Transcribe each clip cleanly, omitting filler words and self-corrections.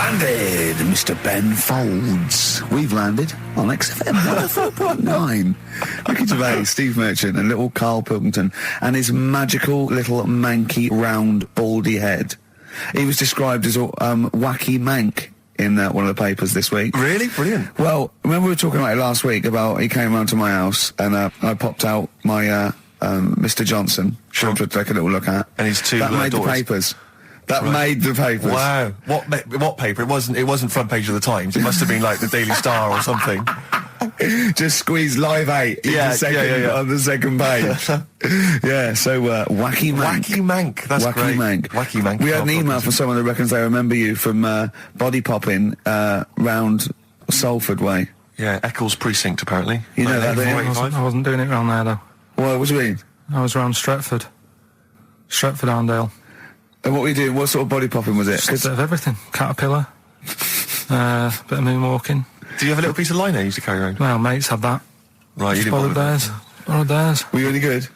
landed, Mr. Ben Folds. We've landed on XFM 104.9. Ricky Gervais, Steve Merchant, and little Karl Pilkington, and his magical little manky, round, baldy head. He was described as a wacky mank in one of the papers this week. Really? Brilliant. Well, remember we were talking about it last week about he came round to my house and I popped out my Mr. Johnson, sure, to take a little look at. And his two that made daughters. The papers. That made the papers. Wow. What paper? It wasn't front page of the Times. It must have been like the Daily Star or something. Just squeeze Live 8 on the second page. Yeah, so Wacky Mank. Wacky Mank, that's Wacky great. Mank. Wacky Mank. We had an email from someone that reckons they remember you from body popping round Salford way. Yeah, Eccles Precinct, apparently. You know that, I wasn't doing it round there, though. Well, what do you mean? I was round Stretford. Arndale. And what were you doing? What sort of body popping was it? Just a bit of everything. Caterpillar. Bit of moonwalking. Did you have a little piece of line you used to carry around? Well, mates had that. Right, you didn't borrowed theirs. Were you any good?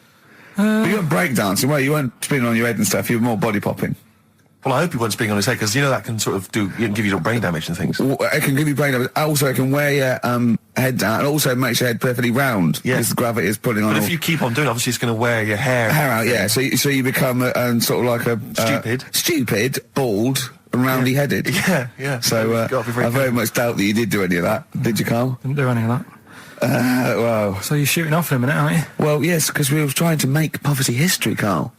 But you weren't breakdancing, well, you weren't spinning on your head and stuff, you were more body popping. Well, I hope he wasn't spinning on his head, because you know that can sort of give you little brain damage and things. Well, it can give you brain damage. Also, it can wear your head down, and also makes your head perfectly round. Yeah. Because the gravity is pulling on. But if you keep on doing it, obviously it's going to wear your hair out, yeah. So you become sort of like a... Stupid, bald, and roundy-headed. Yeah. So I very much doubt that you did do any of that. Did you, Karl? Didn't do any of that. Well... So you're shooting off in a minute, aren't you? Well, yes, because we were trying to make poverty history, Karl.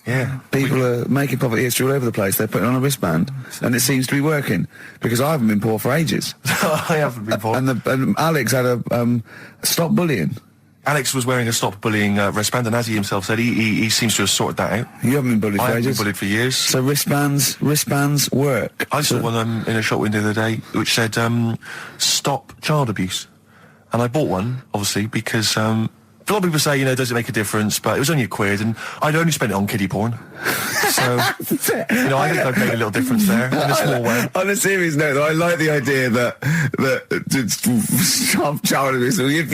Yeah. People are making poverty history all over the place. They're putting on a wristband, and it seems to be working, because I haven't been poor for ages. I haven't been poor. And Alex had a stop bullying. Alex was wearing a stop bullying wristband, and as he himself said, he seems to have sorted that out. You haven't been bullied for ages? I haven't been bullied for years. So wristbands work. I saw one in a shop window the other day which said, stop child abuse. And I bought one, obviously, because... a lot of people say, does it make a difference? But it was only £1, and I'd only spent it on kiddie porn. So, I think I've made a little difference there, in a small way. On a serious note, though, I like the idea that stop child abuse. If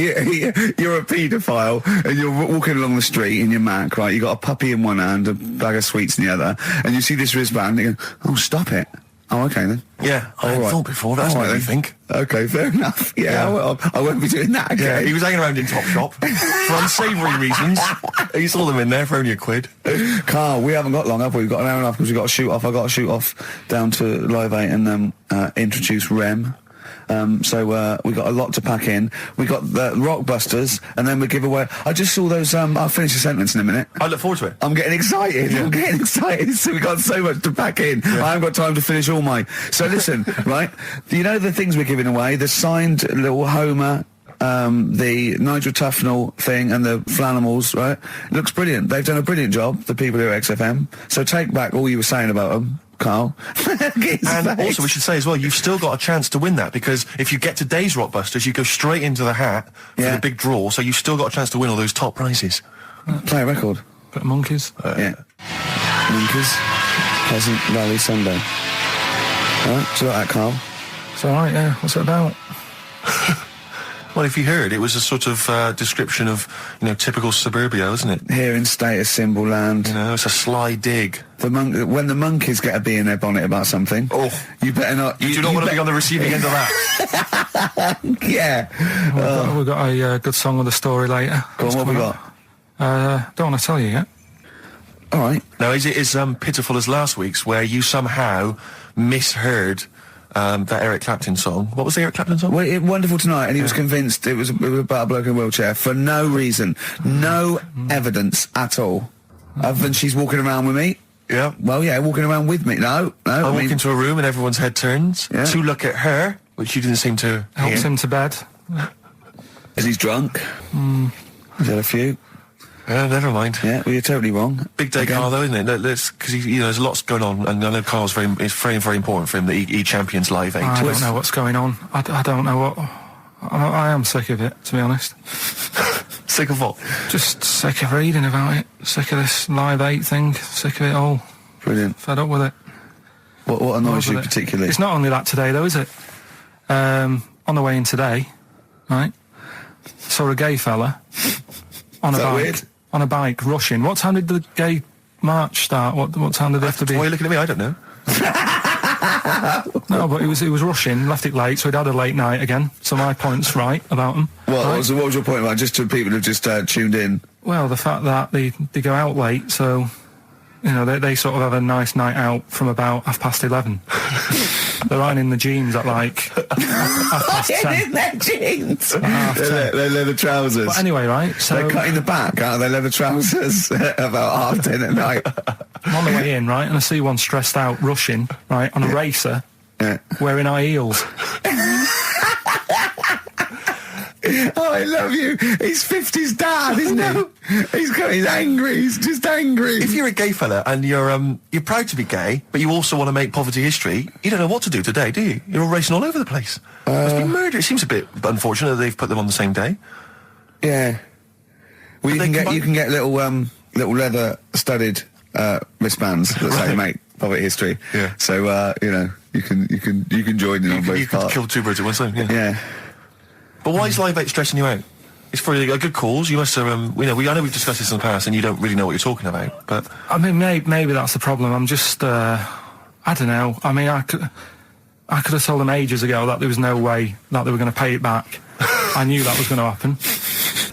you're a paedophile and you're walking along the street in your Mac, right? You got a puppy in one hand, a bag of sweets in the other, and you see this wristband, and you go, "Oh, stop it." Oh, okay then. Yeah, I thought before. That's what you think. Okay, fair enough. Yeah. Well, I won't be doing that again. Yeah, he was hanging around in Topshop for unsavoury reasons. He saw them in there for only £1. Karl, we haven't got long, have we? We've got an hour and a half because we've got to shoot off. I've got to shoot off down to Live 8 and introduce Rem. So we got a lot to pack in. We got the Rockbusters, and then we give away. I just saw those. I'll finish the sentence in a minute. I look forward to it. I'm getting excited. Yeah. I'm getting excited. So we got so much to pack in. Yeah. I haven't got time to finish all my. So listen, right? You know the things we're giving away: the signed little Homer. The Nigel Tufnell thing and the Flanimals, right? It looks brilliant. They've done a brilliant job, the people here at XFM. So take back all you were saying about them, Karl. And also we should say as well, you've still got a chance to win that, because if you get today's Rockbusters, you go straight into the hat for the big draw, so you've still got a chance to win all those top prizes. Play a record. Bit of Monkeys. Yeah. Monkeys. Pleasant Valley Sunday. Alright, so like that, Karl. It's alright, yeah. What's it about? Well, if you heard, it was a sort of description of, typical suburbia, isn't it? Here in status symbol land. It's a sly dig. When the monkeys get a bee in their bonnet about something, you better not... You do not want to be on the receiving end of that. Yeah. We've got a good song with a story later. Go on, what have we got? Don't want to tell you yet. All right. Now, is it as pitiful as last week's, where you somehow misheard... that Eric Clapton song. What was the Eric Clapton song? Well, Wonderful Tonight, and he was convinced it was about a bloke in a wheelchair for no reason. No evidence at all. Other than she's walking around with me. Yeah. Well, yeah, walking around with me. No. I walk into a room and everyone's head turns to look at her, which you didn't seem to Helps him to bed. Is he drunk? He's had a few. Never mind. Yeah, well, you're totally wrong. Big day, Karl, though, isn't it? Because there's lots going on, and I know Karl's it's very, very important for him that he champions Live 8. I don't know what's going on. I don't know what... I am sick of it, to be honest. Sick of what? Just sick of reading about it. Sick of this Live 8 thing. Sick of it all. Brilliant. Fed up with it. What annoys you particularly? It's not only that today, though, is it? On the way in today, right, saw a gay fella on a bike. Weird? On a bike, rushing. What time did the gay march start? What time did they have to be? Why are you looking at me? I don't know. No, but he was rushing, left it late, so he'd had a late night again. So my point's right about him. What was your point about, just to people who've just tuned in? Well, the fact that they go out late, so, you know, they sort of have a nice night out from about 11:30. They're riding in the jeans at like half past 10. In their jeans. They're leather trousers. But anyway, right, so... They're cutting the back out of their leather trousers about 10:30 at night. I'm on the way in, right, and I see one stressed out, rushing, right, on a racer, wearing high heels. Oh, I love you. He's 50's dad, isn't he? He's angry. He's just angry. If you're a gay fella and you're proud to be gay, but you also want to make poverty history, you don't know what to do today, do you? You're all racing all over the place. Must be murder. It seems a bit unfortunate that they've put them on the same day. Yeah. Well, you can get little leather studded wristbands that say "Make poverty history." Yeah. So you can join in on both You parts. could kill two birds at one stone. Yeah. But why is Live 8 stressing you out? It's for a good cause. You must have, I know we've discussed this in the past, and you don't really know what you're talking about. But I mean, maybe that's the problem. I'm just, I don't know. I mean, I could have told them ages ago that there was no way that they were going to pay it back. I knew that was going to happen.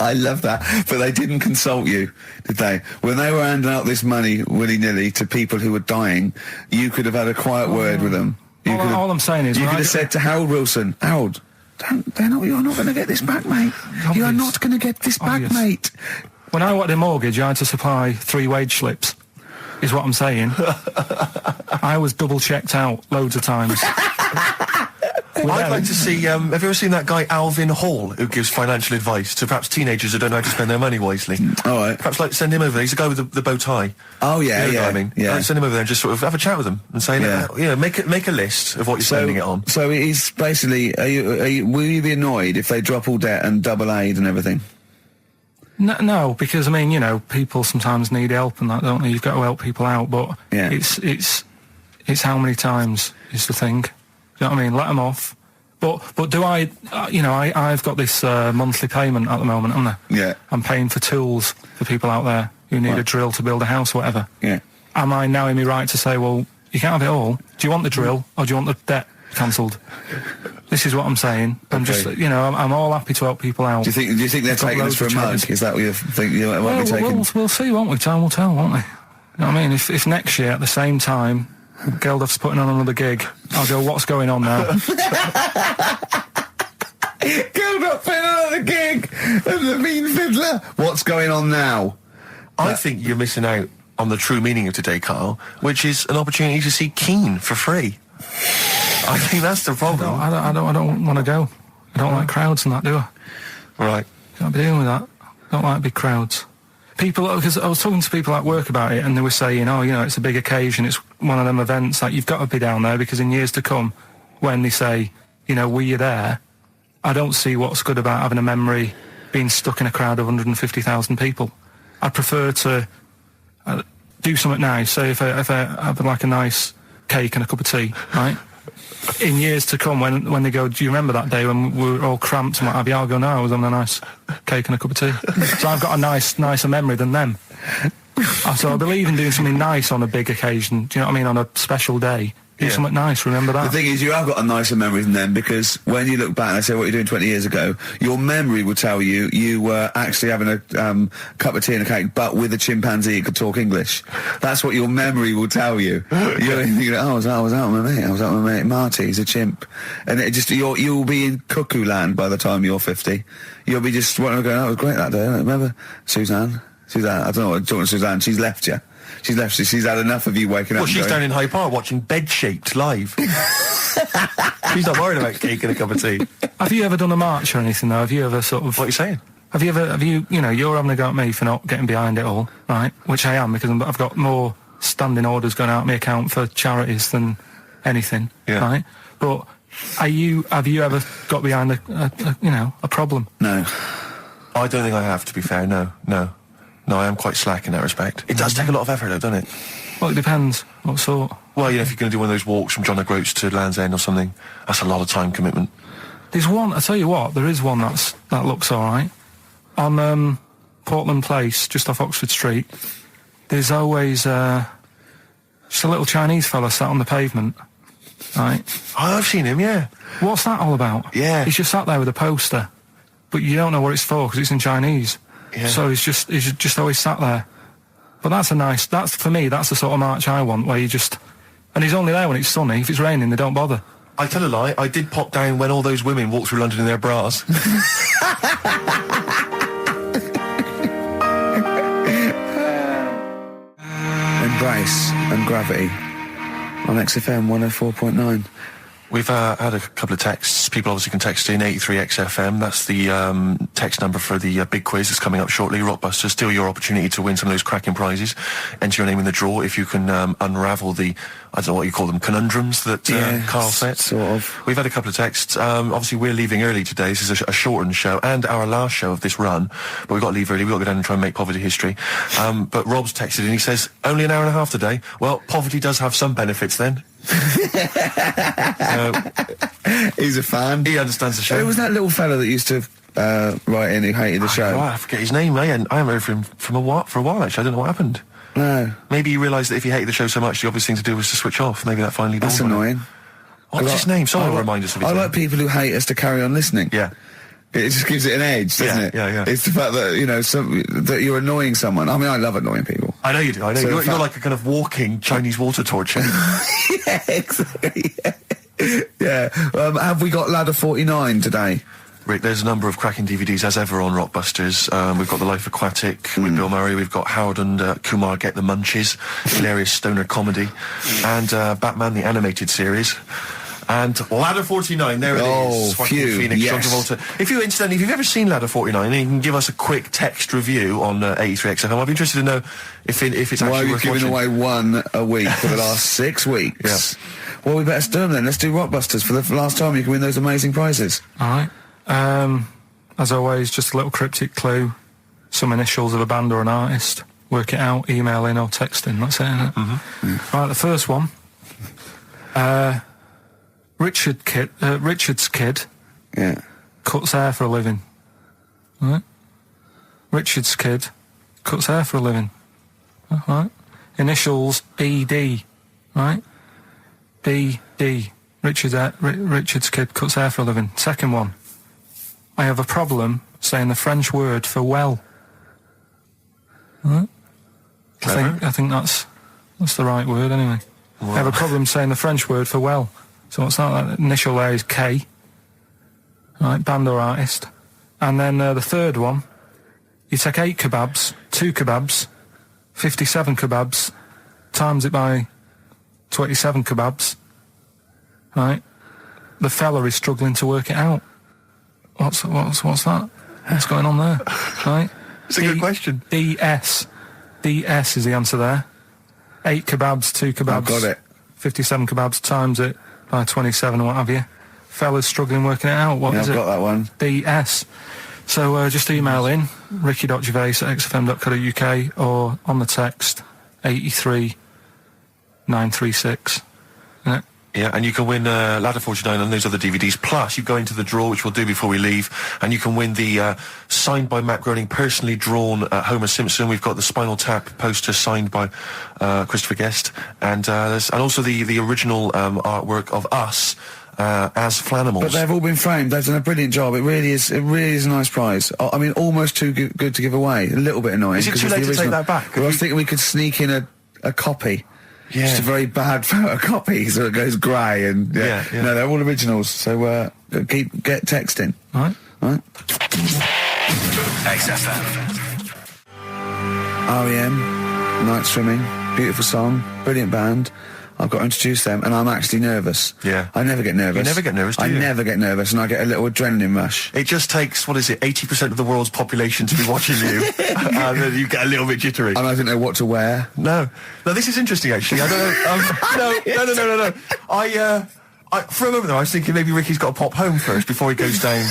I love that. But they didn't consult you, did they? When they were handing out this money willy-nilly to people who were dying, you could have had a quiet word with them. All I'm saying is... You could have said to Harold Wilson, Harold... you're not going to get this back, mate. You are not going to get this back, mate. When I wanted a mortgage, I had to supply 3 wage slips, is what I'm saying. I was double-checked out loads of times. I'd like to see, have you ever seen that guy Alvin Hall, who gives financial advice to perhaps teenagers who don't know how to spend their money wisely? All right. Perhaps send him over there. He's the guy with the bow tie. Oh, yeah, you know what I mean? Yeah. Send him over there and just sort of have a chat with him and say, make a list of what you're spending it on. So he's basically, will you be annoyed if they drop all debt and double aid and everything? No, because, I mean, people sometimes need help and that, don't they? You've got to help people out, but it's how many times is the thing. You know what I mean? Let them off. But do I, I've got this monthly payment at the moment, haven't I? Yeah. I'm paying for tools for people out there who need a drill to build a house or whatever. Yeah. Am I now in my right to say, well, you can't have it all? Do you want the drill or do you want the debt cancelled? This is what I'm saying. I'm just, I'm all happy to help people out. Do you think they're taking us for a mug? Is that what you think you might be taking? We'll see, won't we? Time will tell, won't we? You know what I mean? If next year at the same time Geldof's putting on another gig, I'll go, what's going on now? Geldof putting on another gig and the mean fiddler. What's going on now? I think you're missing out on the true meaning of today, Carl, which is an opportunity to see Keane for free. I think that's the problem. I don't want to go. I don't like crowds and that, do I? Right. Can't be dealing with that. I don't like big crowds. People, because I was talking to people at work about it, and they were saying, it's a big occasion, it's one of them events, like, you've got to be down there, because in years to come, when they say, were you there, I don't see what's good about having a memory being stuck in a crowd of 150,000 people. I'd prefer to do something nice, say if I have like a nice cake and a cup of tea, right? In years to come, when they go, do you remember that day when we were all cramped and what have you? I'll go, no, I was having a nice cake and a cup of tea. So I've got a nicer memory than them. So I believe in doing something nice on a big occasion. Do you know what I mean? On a special day. Do something nice, remember that. The thing is, you have got a nicer memory than them, because when you look back and say what you're doing 20 years ago, your memory will tell you were actually having a cup of tea and a cake, but with a chimpanzee who could talk English. That's what your memory will tell you. You're thinking, I was out with my mate. I was out with my mate Marty. He's a chimp. And it just you'll be in cuckoo land by the time you're 50. You'll be just going, it was great that day. Remember Suzanne? I don't know what I'm talking to Suzanne. She's left you. She's left you. She's had enough of you waking up. Well, she's down in Hyde Park watching Bed-Shaped live. She's not worried about cake and a cup of tea. Have you ever done a march or anything, though? Have you ever sort of... What are you saying? Have you, you're having a go at me for not getting behind it all, right? Which I am, because I've got more standing orders going out of my account for charities than anything, right? But have you ever got behind a problem? No. I don't think I have, to be fair, no. No, I am quite slack in that respect. It does take a lot of effort, though, doesn't it? Well, it depends. What sort? Well, if you're going to do one of those walks from John O'Groats to Land's End or something, that's a lot of time commitment. There's one, I tell you what, there is one that looks all right. On Portland Place, just off Oxford Street, there's always just a little Chinese fella sat on the pavement, right? Oh, I've seen him, yeah. What's that all about? Yeah. He's just sat there with a poster, but you don't know what it's for because it's in Chinese. Yeah. So he's just always sat there. But that's for me, that's the sort of march I want, where you just, and he's only there when it's sunny. If it's raining, they don't bother. I tell a lie, I did pop down when all those women walked through London in their bras. Embrace and Gravity on XFM 104.9. We've had a couple of texts. People obviously can text in 83XFM. That's the text number for the big quiz that's coming up shortly. Rockbusters, still your opportunity to win some of those cracking prizes. Enter your name in the draw if you can unravel the, I don't know what you call them, conundrums that Karl set. Sort of. We've had a couple of texts. Obviously, we're leaving early today. This is a shortened show and our last show of this run. But we've got to leave early. We've got to go down and try and make poverty history. But Rob's texted and he says, only an hour and a half today. Well, poverty does have some benefits then. He's a fan. He understands the show. Who was that little fella that used to write in who hated the show? I forget his name. I haven't heard from him for a while, actually. I don't know what happened. No. Maybe he realised that if he hated the show so much, the obvious thing to do was to switch off. Maybe that finally dawned That's on him. annoying. What's his name? Someone will remind us of his I name. like people who hate us to carry on listening. Yeah. It just gives it an edge, doesn't it? Yeah. It's the fact that, that you're annoying someone. I mean, I love annoying people. I know you do. I know. You're like a kind of walking Chinese water torch. Yeah, exactly. Yeah. Have we got Ladder 49 today? Rick, there's a number of cracking DVDs, as ever, on Rockbusters. We've got The Life Aquatic with Bill Murray. We've got Howard and Kumar Get the Munchies, hilarious stoner comedy. And Batman, the animated series. And Ladder 49, there it is. Phew, Phoenix, yes. John Travolta. If you've ever seen Ladder 49, then you can give us a quick text review on 83XFM. I'd be interested to know if it's Why actually are we worth giving watching. away one a week for the last 6 weeks? Yeah. Well, we better do them then. Let's do Rockbusters for the last time. You can win those amazing prizes. All right. As always, just a little cryptic clue, some initials of a band or an artist. Work it out, email in or text in. That's it, isn't it? Mm-hmm. Right, the first one. Richard's kid Yeah. cuts hair for a living. Right? Richard's kid cuts hair for a living. Right? Initials ED. Right? BD. Richard's kid cuts hair for a living. Second one. I have a problem saying the French word for well. Right? I think that's the right word anyway. Wow. I have a problem saying the French word for well. So what's that? That initial there is K. Right, band or artist. And then the third one, you take 8 kebabs, 2 kebabs, 57 kebabs, times it by 27 kebabs. Right? The fella is struggling to work it out. What's that? What's going on there? Right? It's a good question. DS is the answer there. 8 kebabs, 2 kebabs. I've got it. 57 kebabs, times it by 27 or what have you. Fella's struggling working it out. What is I've it? got that one. DS. So just email in, ricky.gervais@xfm.co.uk or on the text 83936. Yeah. Yeah, and you can win Ladder 49 and those other DVDs. Plus, you go into the draw, which we'll do before we leave, and you can win the signed by Matt Groening, personally drawn Homer Simpson. We've got the Spinal Tap poster signed by Christopher Guest, and also the original artwork of us as Flanimals. But they've all been framed. They've done a brilliant job. It really is a nice prize. I mean, almost too good to give away. A little bit annoying. Is it too late to take that back? Well, I was thinking we could sneak in a copy. Yeah. Just a very bad photocopy, so it goes grey and Yeah. No, they're all originals. So get texting. All right. XFM. REM, Night Swimming, beautiful song, brilliant band. I've got to introduce them, and I'm actually nervous. Yeah. I never get nervous. You never get nervous, do you? I never get nervous, and I get a little adrenaline rush. It just takes, 80% of the world's population to be watching you, and then you get a little bit jittery. And I don't know what to wear. No, this is interesting, actually. I don't know. No. For a moment there, I was thinking maybe Ricky's got to pop home first before he goes down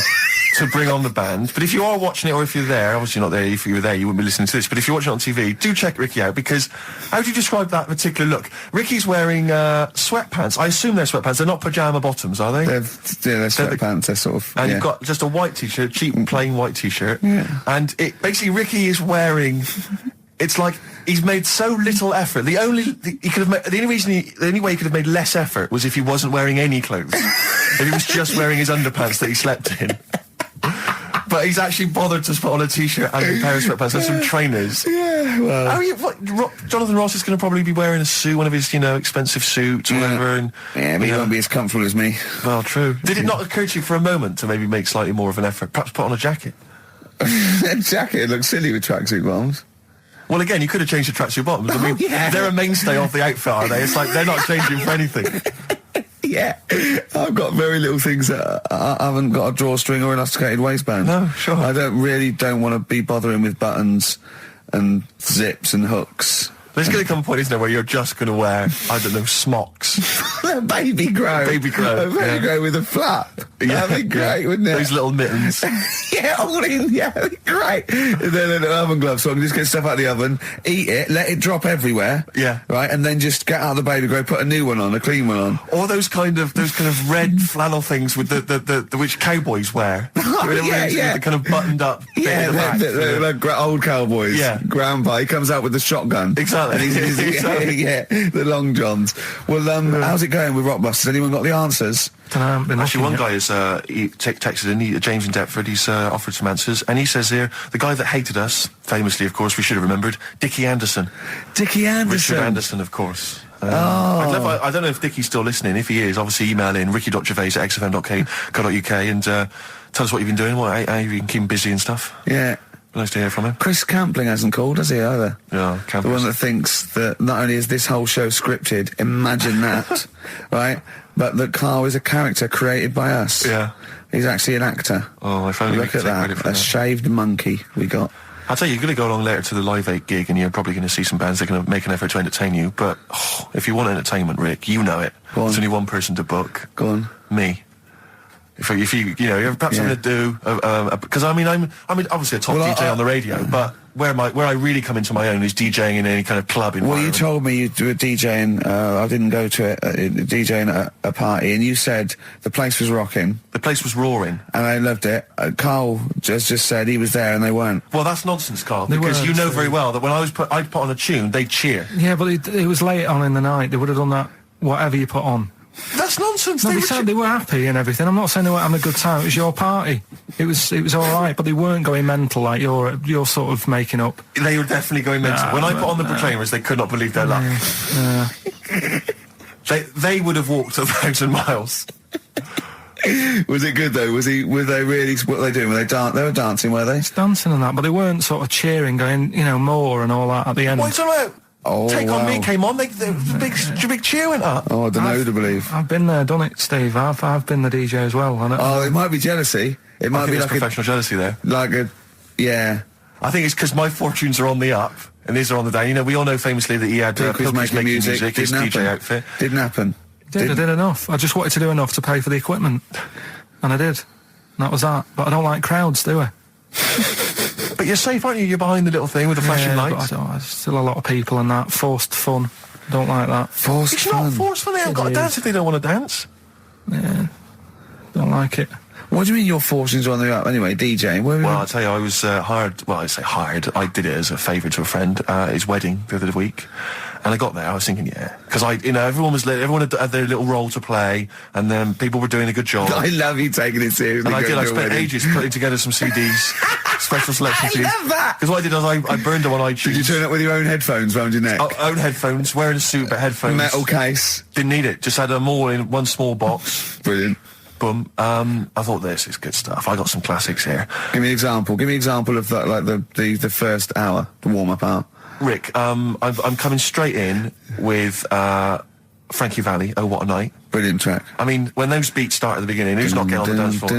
to bring on the band. But if you are watching it, or if you're there, obviously not there, if you were there you wouldn't be listening to this, but if you're watching it on TV, do check Ricky out, because how do you describe that particular look? Ricky's wearing sweatpants. I assume they're sweatpants. They're not pyjama bottoms, are they? They're sweatpants. They're sort of... And yeah. you've got just a white t-shirt, cheap plain white t-shirt. Yeah. And basically Ricky is wearing It's like he's made so little effort. The only way he could have made less effort was if he wasn't wearing any clothes. If he was just wearing his underpants that he slept in. But he's actually bothered to put on a t-shirt and a pair of sweatpants and some trainers. Yeah, well. Jonathan Ross is going to probably be wearing a suit, one of his, expensive suits or whatever. And, but he won't be as comfortable as me. Well, true. Did it not occur to you for a moment to maybe make slightly more of an effort? Perhaps put on a jacket? A jacket looks silly with tracksuit bottoms. Well, again, you could have changed the tracksuit bottoms. I mean, they're a mainstay of the outfit, are they? It's like they're not changing for anything. Yeah, I've got very little things that I haven't got a drawstring or elasticated waistband. No, sure. I don't want to be bothering with buttons and zips and hooks. There's going to come a point, isn't there, where you're just going to wear, I don't know, smocks. A baby grow. Baby grow. A baby grow with a flap. Yeah. That'd be great, wouldn't it? Those little mittens. Yeah, all in. Yeah, that'd be great. And then a little oven glove, so I can just get stuff out of the oven, eat it, let it drop everywhere. Yeah. Right, and then just get out of the baby grow, put a new one on, a clean one on. Or those kind of red flannel things with the which cowboys wear. Yeah. The kind of buttoned up bit in the back. The old cowboys. Yeah. Grandpa, he comes out with the shotgun. Exactly. And yeah, the long johns. Well, how's it going with Rockbusters? Anyone got the answers? Actually, one guy has texted in, James in Deptford, he's offered some answers, and he says here, the guy that hated us, famously, of course, we should have remembered, Dickie Anderson. Dickie Anderson? Richard Anderson, of course. I don't know if Dickie's still listening. If he is, obviously email in ricky.gervais@xfm.co.uk and tell us what you've been doing, how you can keep him busy and stuff. Yeah. Nice to hear from him. Chris Campling hasn't called, has he, either? Yeah, Campling. The one that thinks that not only is this whole show scripted, imagine that, right, but that Karl is a character created by us. Yeah. He's actually an actor. Oh, if only we Look could at take that, credit for a that. shaved monkey we got. I'll tell you, you're going to go along later to the Live 8 gig and you're probably going to see some bands that are going to make an effort to entertain you, but if you want entertainment, Rick, you know it. There's only one person to book. Go on. Me. If you you're perhaps going to do because I'm obviously a top DJ on the radio, but where I really come into my own is DJing in any kind of club environment. Well, you told me you were DJing. I didn't go to it. DJing at a party, and you said the place was rocking. The place was roaring, and I loved it. Karl just said he was there, and they weren't. Well, that's nonsense, Karl, because you know very well that when I'd put on a tune, they'd cheer. Yeah, but it was late on in the night. They would have done that whatever you put on. That's nonsense. No, they were happy and everything. I'm not saying they weren't having a good time. It was your party. It was all right, but they weren't going mental like you're sort of making up. They were definitely going mental. When I put on the Proclaimers, they could not believe their luck. They would have walked 1,000 miles. Was it good though? Were they really? What were they doing? They were dancing, were they? It's dancing and that, but they weren't sort of cheering, going, more and all that at the end. What's all right? Take On Me came on, big cheer went up. Oh, I don't know who to believe. I've been there, done it, Steve. I've been the DJ as well. It might be jealousy. It might be like professional jealousy there. Yeah. I think it's because my fortunes are on the up and these are on the down. We all know famously that he had Pilkington making music, his DJ outfit. Didn't happen. I did enough. I just wanted to do enough to pay for the equipment, and I did. And that was that. But I don't like crowds, do I? But you're safe, aren't you? You're behind the little thing with the flashing lights. But there's still a lot of people and that. Forced fun. Don't like that. Forced fun? It's not forced fun. They haven't got to dance if they don't want to dance. Yeah. Don't like it. What do you mean your fortunes are on the up anyway, DJing? Well, I'll tell you, I was hired. Well, I say hired. I did it as a favour to a friend, his wedding the other week. And I got there, I was thinking, because everyone had their little role to play, and then people were doing a good job. I love you taking it seriously. And I spent ages putting together some CDs, special selection CDs. I love that! Because what I did was I burned them on iTunes. Did you turn up with your own headphones round your neck? Own headphones, wearing a suit, but headphones. Metal case. Didn't need it, just had them all in one small box. Brilliant. Boom. I thought this is good stuff. I got some classics here. Give me an example. Give me an example of that, like the first hour, the warm-up hour. Rick, I'm coming straight in with Frankie Valli, Oh What a Night. Brilliant track. I mean, when those beats start at the beginning, who's not getting on the dance floor?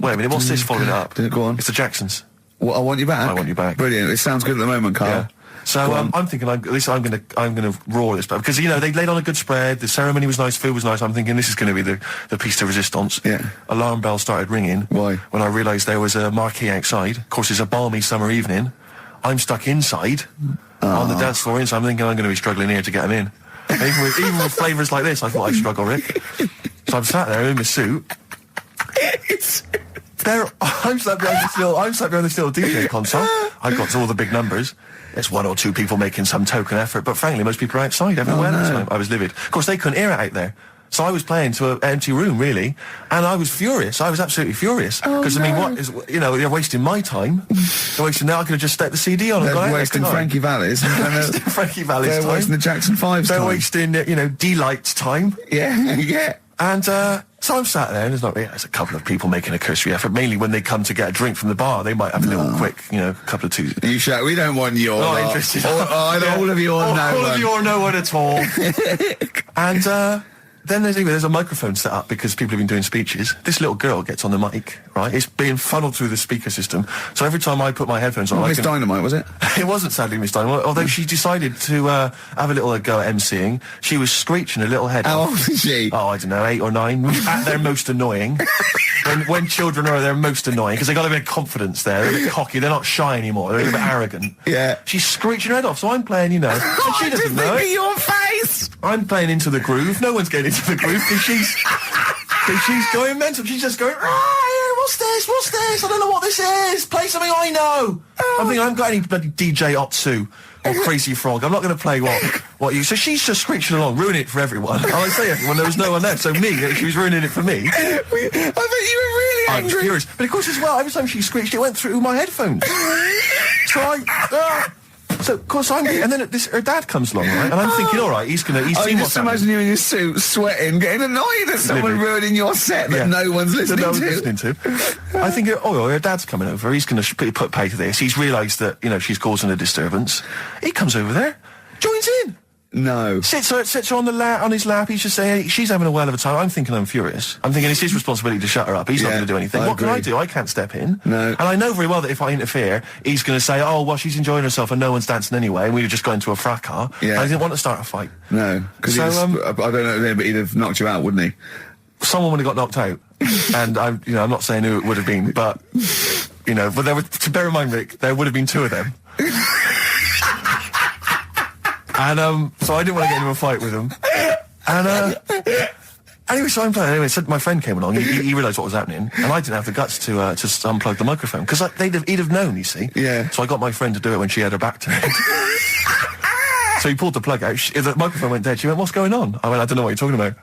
Wait a minute, what's this following up? Go on. It's the Jacksons. What, I Want You Back? I Want You Back. Brilliant. It sounds good at the moment, Karl. Yeah. So I'm thinking, at least I'm gonna roar this, because they laid on a good spread. The ceremony was nice, food was nice. I'm thinking this is going to be the piece de resistance. Yeah. Alarm bell started ringing. Why? When I realised there was a marquee outside. Of course, it's a balmy summer evening. I'm stuck inside on the dance floor, so I'm thinking I'm going to be struggling here to get them in. Even with flavours like this, I thought I'd struggle, Rick. So I'm sat there in my suit. I'm sat behind this little DJ console. I've got all the big numbers. There's one or two people making some token effort, but frankly, most people are outside everywhere. That time. I was livid. Of course, they couldn't hear it out there. So I was playing to an empty room, really, and I was furious. I was absolutely furious. Because, I mean, what is, they're wasting my time. They're wasting now. I could have just stuck the CD on and They're gone out. wasting Frankie Vallis. Frankie Vallis They're time. wasting the Jackson 5's They're time. wasting, D-Light's time. Yeah, yeah. And so I'm sat there, and there's a couple of people making a cursory effort. Mainly when they come to get a drink from the bar, they might have a little quick, couple of twos. You shout, we don't want your Not lot. interested. All of you or no All one. of you or no one at all. And then there's a microphone set up because people have been doing speeches. This little girl gets on the mic, right? It's being funneled through the speaker system. So every time I put my headphones on, Miss Dynamite, was it? It wasn't sadly Miss Dynamite, although she decided to have a little go at MCing. She was screeching her little head How off. old is she? Oh, I don't know, 8 or 9. At their most annoying. when children are their most annoying, because they got a bit of confidence there. They're a bit cocky. They're not shy anymore. They're a bit arrogant. Yeah. She's screeching her head off, so I'm playing, and she doesn't know it. Your face! I'm playing into the groove. No one's getting into the groove because she's going mental. She's just going, what's this? What's this? I don't know what this is. Play something I know. I'm thinking I haven't got any bloody DJ Otsu or Crazy Frog. I'm not going to play what you... So she's just screeching along, ruining it for everyone. And I say everyone, there was no one there. So me, she was ruining it for me. I bet you were really I angry. was furious. But of course as well, every time she screeched, it went through my headphones. So, of course, and then her dad comes along, right? And I'm thinking, all right, he's seen what's just happening. imagine you in your suit, sweating, getting annoyed at someone ruining your set that no one's listening to. I think, her dad's coming over. He's going to put pay to this. He's realised that, she's causing a disturbance. He comes over there, joins in. No. Sits her on his lap. He's just saying, she's having a whale of a time. I'm thinking I'm furious. I'm thinking it's his responsibility to shut her up. He's not going to do anything. What can I do? I can't step in. No. And I know very well that if I interfere, he's going to say, oh, well, she's enjoying herself and no one's dancing anyway, and we've just got into a fracas. Yeah. I didn't want to start a fight. No. Because I don't know, but he'd have knocked you out, wouldn't he? Someone would have got knocked out. And I'm not saying who it would have been, but, but there would, to bear in mind, Rick, there would have been 2 of them. And so I didn't want to get into a fight with him. And anyway, so I'm playing. Anyway, so my friend came along. He realised what was happening, and I didn't have the guts to unplug the microphone because he'd have known. You see. Yeah. So I got my friend to do it when she had her back to me. So he pulled the plug out. The microphone went dead. She went, "What's going on?" I went, "I don't know what you're talking about."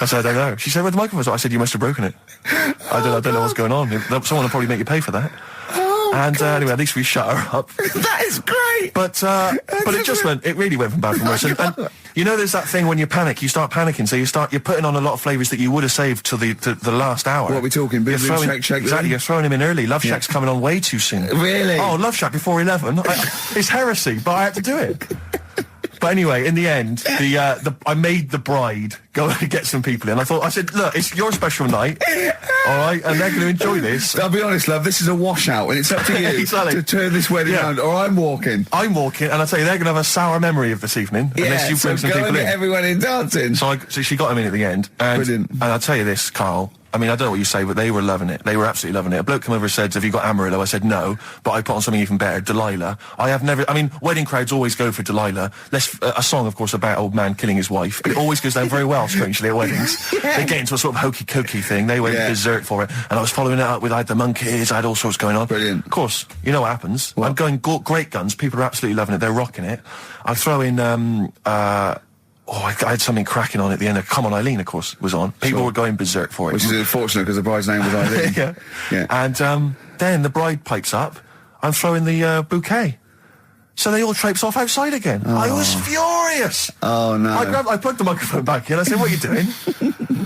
I said, "I don't know." She said, "Where's the microphone?" I said, "You must have broken it." I don't know what's going on. Someone will probably make you pay for that. And anyway, at least we shut her up. That is great. But it really went from bad from worse. And there's that thing when you panic, you start panicking. So you're putting on a lot of flavours that you would have saved to the last hour. What are we talking? Boom, boom, shake. Exactly, you're throwing him in early. Love Shack's coming on way too soon. Really? Oh, Love Shack before 11. It's heresy, but I had to do it. But anyway, in the end, I made the bride go and get some people in. I said, look, it's your special night, all right, and they're going to enjoy this. I'll be honest, love, this is a washout, and it's up to you Exactly. to turn this wedding around, or I'm walking. And I tell you, they're going to have a sour memory of this evening, unless you bring some people in. Get everyone in dancing. So she got him in at the end. Brilliant. And I'll tell you this, Carl. I mean, I don't know what you say, but they were loving it. They were absolutely loving it. A bloke came over and said, "Have you got Amarillo?" I said, "No," but I put on something even better, Delilah. Wedding crowds always go for Delilah. A song, of course, about old man killing his wife. It always goes down very well, strangely, at weddings. They get into a sort of hokey-cokey thing. They went berserk for it. And I was following it up with, I had the monkeys, I had all sorts going on. Brilliant. Of course, you know what happens. What? I'm going great guns. People are absolutely loving it. They're rocking it. I throw in, I had something cracking on at the end. Come On Eileen, of course, was on. People were going berserk for it. Which is unfortunate because the bride's name was Eileen. Yeah. And then the bride pipes up. I'm throwing the bouquet. So they all traipse off outside again. Oh. I was furious. Oh, no. I plugged the microphone back in. I said, "What are you doing?"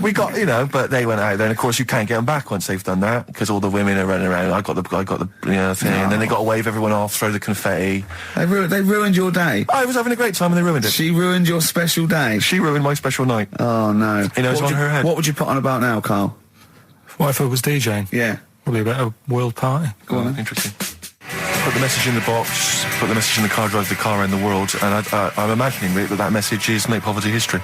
We got, but they went out there, and of course you can't get them back once they've done that because all the women are running around. I got the thing, and then they got to wave everyone off, throw the confetti. They ruined your day. I was having a great time, and they ruined it. She ruined your special day. She ruined my special night. Oh no! It's on her head. What would you put on about now, Carl? What if I was DJing? Yeah. Probably about a world party. Go on then. Interesting. Put the message in the box, put the message in the car, drive the car around the world, and I'm imagining, Rick, that message is make poverty history.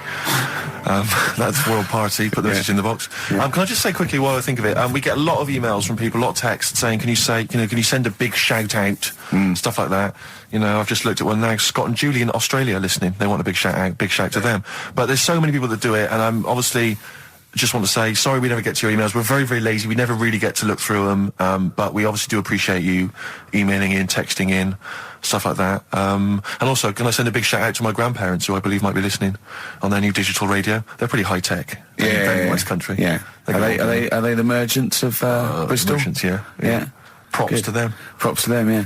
That's world party, put the message in the box. Can I just say quickly while I think of it, we get a lot of emails from people, a lot of texts saying, can you send a big shout out, stuff like that. I've just looked at one now, Scott and Julie in Australia listening, they want a big shout out, big shout to them. But there's so many people that do it, and I'm obviously just want to say sorry we never get to your emails. We're very, very lazy. We never really get to look through them, but we obviously do appreciate you emailing in, texting in, stuff like that. And also, can I send a big shout out to my grandparents, who I believe might be listening on their new digital radio? They're pretty high tech. Very nice country. Yeah. Are they the merchants of Bristol? Merchants, yeah. Props to them. Props to them, yeah.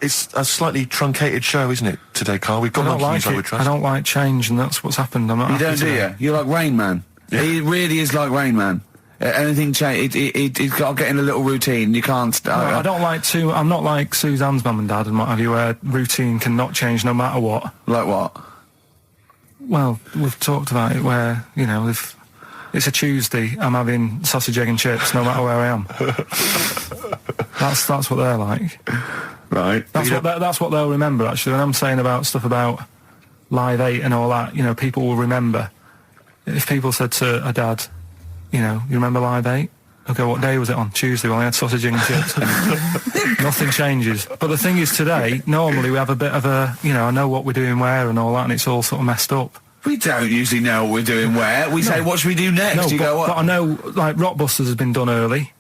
It's a slightly truncated show, isn't it, today, Carl? We've got I don't like change, and that's what's happened. I'm not. You don't, do you? You're like Rain Man. Yeah. He really is like Rain Man. Anything change, he's got to get in a little routine. You can't. I don't like to. I'm not like Suzanne's mum and dad and what have you, where routine cannot change no matter what. Like what? Well, we've talked about it where, you know, if it's a Tuesday, I'm having sausage, egg and chips no matter where I am. That's what they're like. Right. That's what they'll remember, actually. When I'm saying about stuff about Live 8 and all that, you know, people will remember. If people said to a dad, you know, you remember Live 8? Okay, what day was it on? Tuesday. Well, I had sausage, egg and chips. Nothing changes. But the thing is, today, normally we have a bit of a, you know, I know what we're doing where and all that, and it's all sort of messed up. We don't usually know what we're doing where. We say, what should we do next? No, but I know, like, Rockbusters has been done early.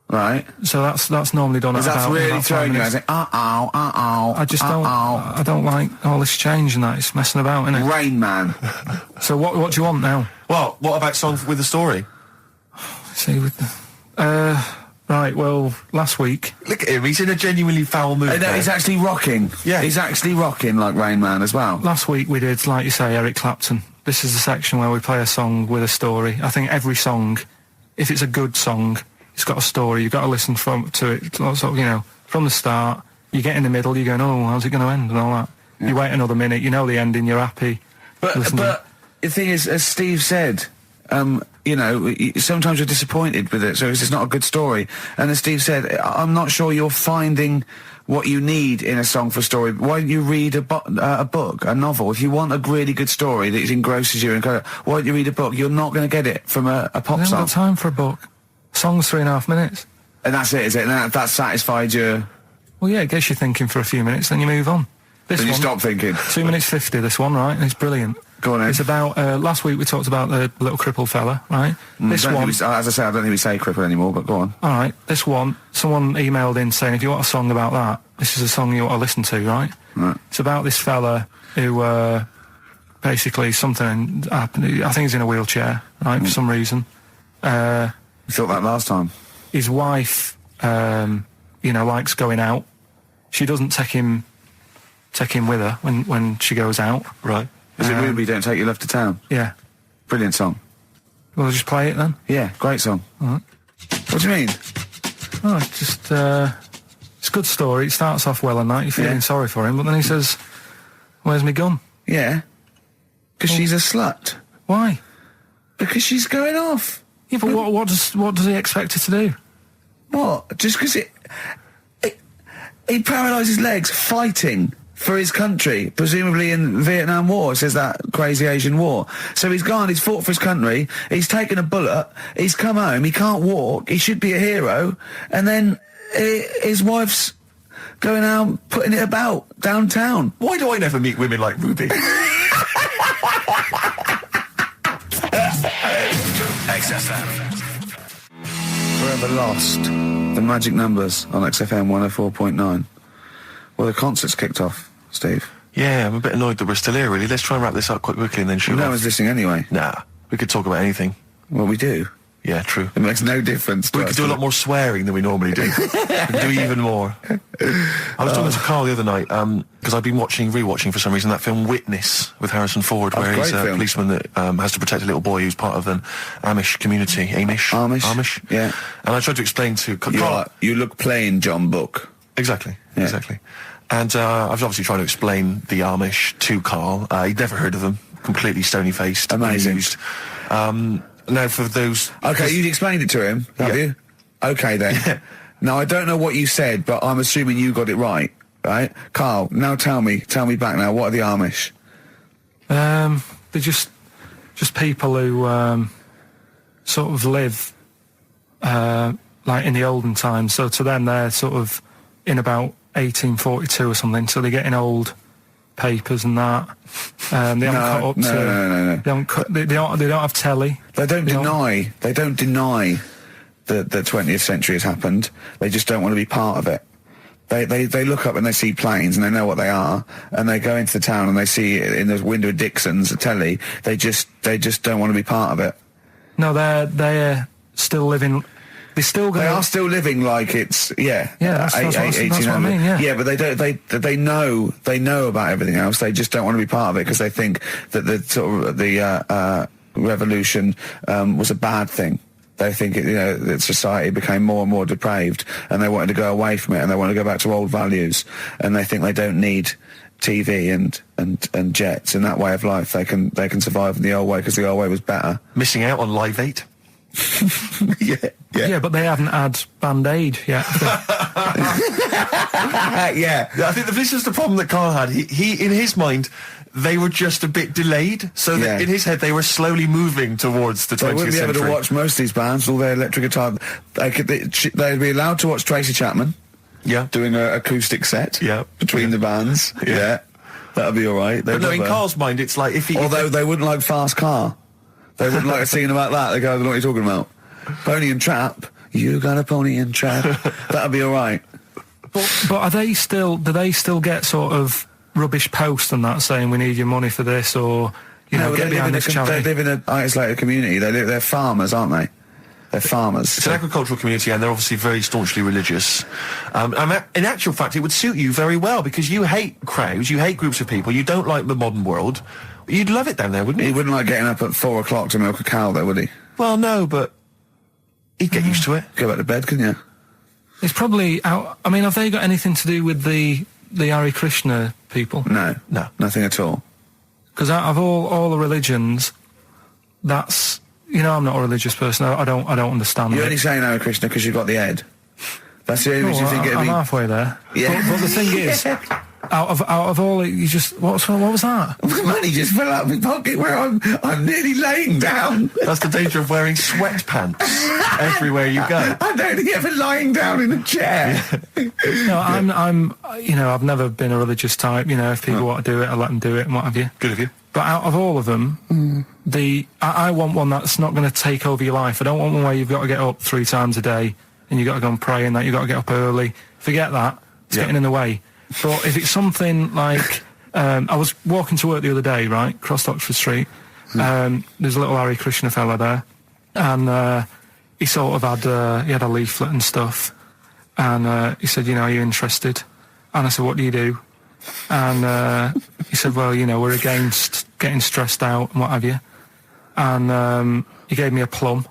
Right. So that's normally done at about 5 minutes. That's really throwing you. I say, I just don't. I don't like all this change and that. It's messing about, isn't it? Rain Man. So what do you want now? Well, what about Song with a Story? See, with the... right, well, last week... Look at him, he's in a genuinely foul mood. No, he's actually rocking. Yeah. He's actually rocking like Rain Man as well. Last week we did, like you say, Eric Clapton. This is the section where we play a song with a story. I think every song, if it's a good song, it's got a story. You've got to listen to it, sort of, you know, from the start. You get in the middle, you're going, oh, how's it going to end and all that. Yeah. You wait another minute, you know the ending, you're happy. But the thing is, as Steve said, you know, sometimes you're disappointed with it, so it's not a good story. And as Steve said, I'm not sure you're finding what you need in a song for a story. Why don't you read a book, a novel? If you want a really good story that engrosses you, why don't you read a book? You're not going to get it from a pop song. I haven't got time for a book. Song's 3.5 minutes. And that's it, is it? And that satisfied you? Well, yeah, it gets you thinking for a few minutes, then you move on. Then you stop thinking. 2 minutes 50, this one, right? And it's brilliant. Go on, then. It's about, last week we talked about the little crippled fella, right? This one... as I say, I don't think we say cripple anymore, but go on. All right, this one, someone emailed in saying, if you want a song about that, this is a song you ought to listen to, right? Right. It's about this fella who, basically something happened. I think he's in a wheelchair, right, for some reason. You thought that last time. His wife, you know, likes going out. She doesn't take him with her when she goes out. Right. Is it Ruby, Don't Take Your Love to Town? Yeah. Brilliant song. Well, just play it then. Yeah, great song. All right. What do you mean? Oh, it's just, it's a good story. It starts off well and that. You're feeling sorry for him, but then he says, where's my gun? Yeah. Because she's a slut. Why? Because she's going off. Yeah, but what does he expect her to do? What? Just because he paralysed his legs fighting for his country, presumably in the Vietnam War, it says that crazy Asian war. So he's gone, he's fought for his country, he's taken a bullet, he's come home, he can't walk, he should be a hero, and then his wife's going out putting it about downtown. Why do I never meet women like Ruby? XFM. Forever Lost, the magic numbers on XFM 104.9. Well, the concert's kicked off, Steve. Yeah, I'm a bit annoyed that we're still here, really. Let's try and wrap this up quite quickly and then shoot No off. one's listening anyway. Nah, we could talk about anything. Well, we do. Yeah, true. It makes no difference to We us, could do a lot more swearing than we normally do. We could do even more. I was talking to Carl the other night, because I've been rewatching for some reason that film Witness with Harrison Ford, where he's a policeman that has to protect a little boy who's part of an Amish community. Amish? Yeah. And I tried to explain to Carl... You look plain, John Book. Exactly. And I was obviously trying to explain the Amish to Carl. He'd never heard of them. Completely stony-faced. Amazing. Now, for those... Okay, you explained it to him, have you? Okay, then. Yeah. Now, I don't know what you said, but I'm assuming you got it right? Carl, now tell me back now, what are the Amish? They're just people who sort of live like in the olden times. So to them, they're sort of in about 1842 or something. So they're getting old papers and that. They haven't caught up to. No. They haven't. They don't have telly. They don't deny that the 20th century has happened. They just don't want to be part of it. They look up and they see planes and they know what they are, and they go into the town and they see it in the window of Dixon's, a telly. They just don't want to be part of it. No, they're still living. They are still living like it's that's what I mean. Yeah, but they know about everything else. They just don't want to be part of it because they think that the revolution was a bad thing. They think that society became more and more depraved, and they wanted to go away from it, and they want to go back to old values, and they think they don't need TV and jets in that way of life. They can survive in the old way because the old way was better. Missing out on Live 8. Yeah, but they haven't had Band-Aid yet. Yeah, I think this is the problem that Karl had. He in his mind, they were just a bit delayed, so that in his head they were slowly moving towards the 20th century. They wouldn't be able to watch most of these bands, all their electric guitar. They'd be allowed to watch Tracy Chapman. Yeah, doing an acoustic set. Yeah, between the bands. Yeah, that'd be all right. But no, in Karl's mind, it's like although they wouldn't like Fast Car. They wouldn't like singing about that. They go, I don't know what you're talking about. Pony and Trap. You got a pony and trap. That'd be all right. But are they still? Do they still get sort of rubbish posts and that saying we need your money for this, or get behind this charity? They live in an isolated community. They're farmers, aren't they? They're farmers. It's an agricultural community, and they're obviously very staunchly religious. And in actual fact, it would suit you very well because you hate crowds, you hate groups of people, you don't like the modern world. You'd love it down there, wouldn't you? He wouldn't like getting up at 4 o'clock to milk a cow, though, would he? Well, no, but he'd get used to it. Go back to bed, couldn't you? It's probably out. I mean, have they got anything to do with the Hare Krishna people? No, nothing at all. Because out of all the religions, that's I'm not a religious person. I don't understand. You're only saying Hare Krishna because you've got the head. That's the only reason you think it'd be. I'm halfway there. Yeah. But the thing is, out of all, you just what was that? Money just fell out of my pocket where I'm nearly laying down. That's the danger of wearing sweatpants everywhere you go. I'm only ever lying down in a chair. No, I'm I've never been a religious type. If people want to do it, I let them do it and what have you. Good of you. But out of all of them, I want one that's not going to take over your life. I don't want one where you've got to get up 3 times a day and you've got to go and pray and that you've got to get up early. Forget that. It's getting in the way. But if it's something like, I was walking to work the other day, right, across Oxford Street. There's a little Hare Krishna fella there, and he sort of had he had a leaflet and stuff, and he said, are you interested? And I said, what do you do? And he said, well, we're against getting stressed out and what have you. And he gave me a plum.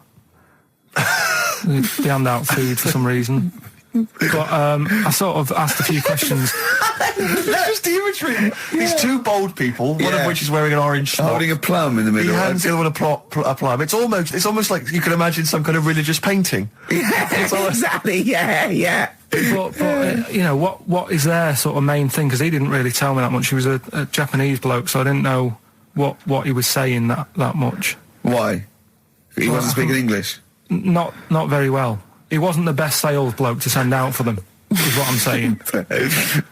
They hand out food for some reason. But I sort of asked a few questions. That's just the imagery. These 2 bold people, one of which is wearing an orange smock, holding a plum in the middle. He hands the other one a plum. It's almost like you can imagine some kind of religious painting. Exactly. Yeah. But what is their sort of main thing? Because he didn't really tell me that much. He was a Japanese bloke, so I didn't know what he was saying that much. Why? He wasn't speaking English. Not very well. He wasn't the best sales bloke to send out for them, is what I'm saying.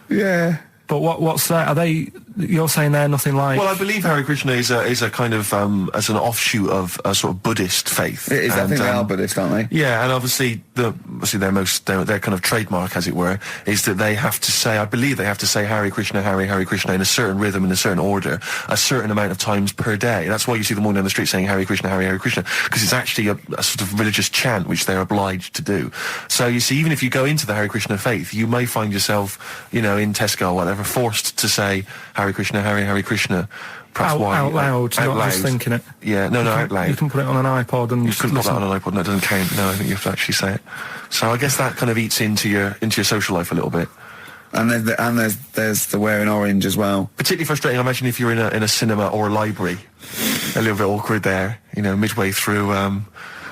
Yeah. But what's that? Are they? You're saying they're nothing like? Well, I believe Hare Krishna is a kind of as an offshoot of a sort of Buddhist faith. It is. I think they are Buddhist, aren't they? Yeah, and obviously their kind of trademark, as it were, is that they have to say. I believe they have to say Hare Krishna, Hare Krishna in a certain rhythm, in a certain order, a certain amount of times per day. That's why you see them walking down the street saying Hare Krishna, Hare Krishna, because it's actually a sort of religious chant which they're obliged to do. So you see, even if you go into the Hare Krishna faith, you may find yourself, in Tesco or whatever, forced to say Hare Krishna, Hare Krishna. Perhaps out loud, not just thinking it. Yeah, no, out loud. You can put it on an iPod and you can put that on an iPod. No, it doesn't count. No, I think you have to actually say it. So I guess that kind of eats into your social life a little bit. And there's the wearing orange as well. Particularly frustrating, I imagine, if you're in a cinema or a library. A little bit awkward there, midway through.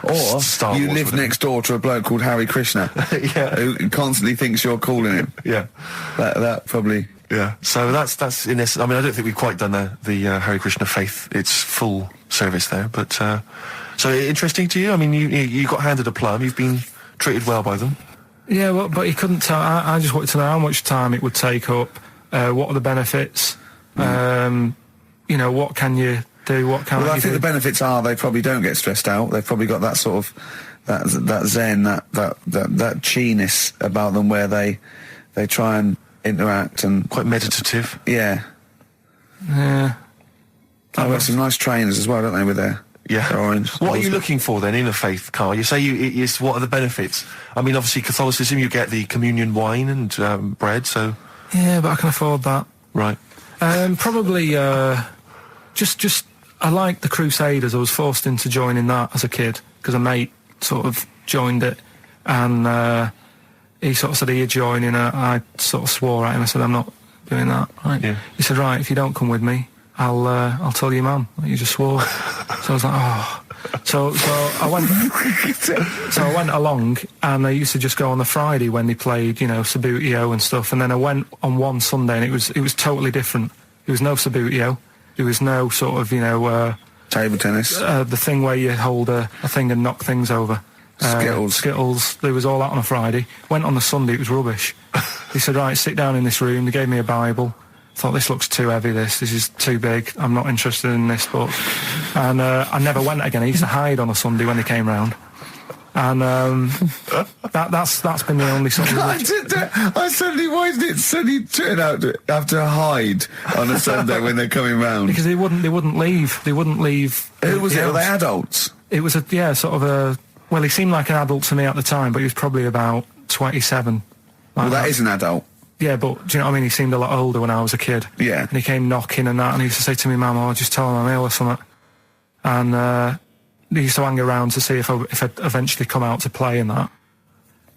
Or Star you Wars, live next door to a bloke called Hare Krishna, who constantly thinks you're calling him. Yeah, that probably. Yeah, so that's in this. I mean, I don't think we've quite done the Hare Krishna faith its full service there, but so interesting to you. I mean, you got handed a plum. You've been treated well by them. Yeah, well, but he couldn't tell. I just wanted to know how much time it would take up. What are the benefits? You know, what can you do? What can't Well, I you think do? the benefits are they probably don't get stressed out. They've probably got that sort of that zen, that chi-ness about them, where they try and interact and Quite meditative. yeah. Yeah. I've got some nice trainers as well, don't they, with their orange. What are you looking for then in a faith, Carl? You say what are the benefits? I mean, obviously Catholicism, you get the communion wine and bread, so... Yeah, but I can afford that. Right. Probably, just I like the Crusaders. I was forced into joining that as a kid because a mate sort of joined it, and he sort of said he'd join in. I sort of swore at him. I said, I'm not doing that. Right? Yeah. He said, right, if you don't come with me, I'll tell your mum that you just swore. So I was like, oh. So I went. So I went along, and I used to just go on the Friday when they played, you know, Sabutio and stuff. And then I went on one Sunday, and it was totally different. There was no Sabutio. There was no sort of, you know, Table tennis. the thing where you hold a thing and knock things over. Skittles. There was all that on a Friday. Went on the Sunday, it was rubbish. He said, right, sit down in this room. They gave me a Bible. Thought, this looks too heavy, this is too big, I'm not interested in this book. And I never went again. I used to hide on a Sunday when they came round. And that's been the only sort of... Why did it suddenly turn out to have to hide on a Sunday when they're coming round? Because they wouldn't leave. Who was it? Were they adults? It was well, he seemed like an adult to me at the time, but he was probably about 27. Well, that is an adult. Yeah, but do you know what I mean? He seemed a lot older when I was a kid. Yeah. And he came knocking and that, and he used to say to me, Mum, I'll just tell him I'm ill or something. And he used to hang around to see if I'd eventually come out to play and that.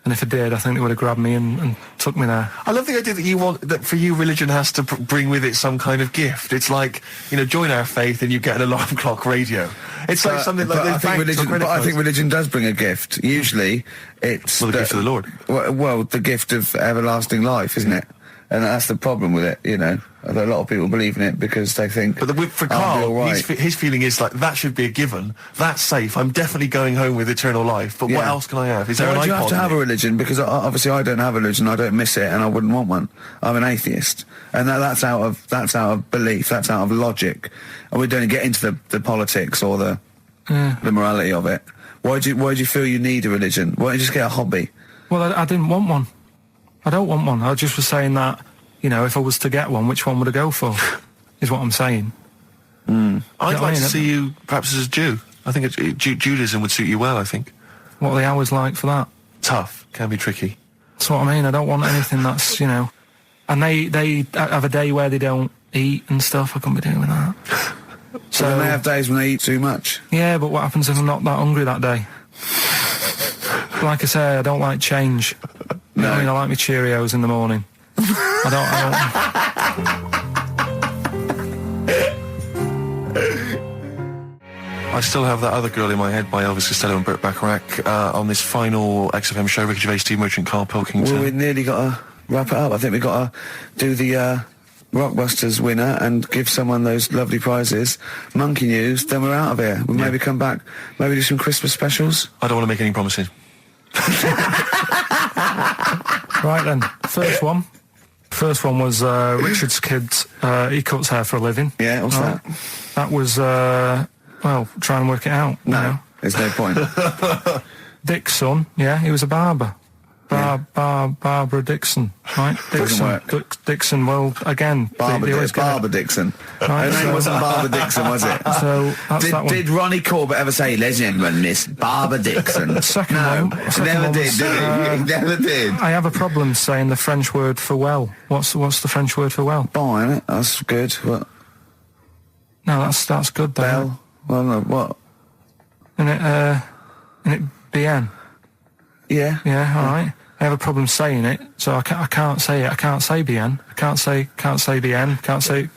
And if I did, I think they would have grabbed me and took me there. I love the idea that for you, religion has to bring with it some kind of gift. It's like, you know, join our faith and you get an alarm clock radio. It's like something like I think religion does bring a gift. Usually, it's the gift of the Lord. Well, the gift of everlasting life, isn't it? And that's the problem with it, you know. A lot of people believe in it because they think... But for I'll be Carl, all right. his feeling is like, that should be a given. That's safe. I'm definitely going home with eternal life. But what else can I have? Is there an Why do you have iPod to have in a it? religion? Because obviously I don't have a religion, I don't miss it, and I wouldn't want one. I'm an atheist. And that's out of belief, that's out of logic. And we don't get into the politics or the morality of it. Why do you feel you need a religion? Why don't you just get a hobby? Well, I didn't want one. I don't want one. I just was saying that, you know, if I was to get one, which one would I go for? Is what I'm saying. I'd what I like to mean? see you perhaps as a Jew. I think Judaism would suit you well, I think. What are the hours like for that? Tough. Can be tricky. That's what I mean. I don't want anything that's, you know... And they have a day where they don't eat and stuff. I couldn't be doing that. So then they have days when they eat too much. Yeah, but what happens if I'm not that hungry that day? Like I say, I don't like change. You know what I mean? I like my Cheerios in the morning. I still have that other girl in my head by Elvis Costello and Burt Bacharach on this final XFM show. Ricky Gervais, Steve Merchant, Karl Pilkington. Well, we nearly got to wrap it up. I think we've got to do the Rockbusters winner and give someone those lovely prizes. Monkey News, then we're out of here. We'll maybe come back, maybe do some Christmas specials. I don't want to make any promises. Right then, first one. First one was Richard's kids. He cuts hair for a living. Yeah, what's that? That was, well, try and work it out. No, You know. there's no point. Dick's son, yeah, he was a barber. Barbara Dixon, right? Doesn't work. Dixon, well, again... Barbara Dixon. Right, Her name wasn't Barbara Dixon, was it? So, that's that one. Did Ronnie Corbett ever say, ladies and gentlemen, Miss Barbara Dixon? Second no, one. he never one did, was, did he? He never did. I have a problem saying the French word for well. What's the French word for well? Bon, isn't it? That's good. What? No, that's good though. Bell? Well, no, what? Isn't it bien? Yeah. Yeah, all right. I have a problem saying it, so I can't say it. I can't say bien. I can't say bien. Can't say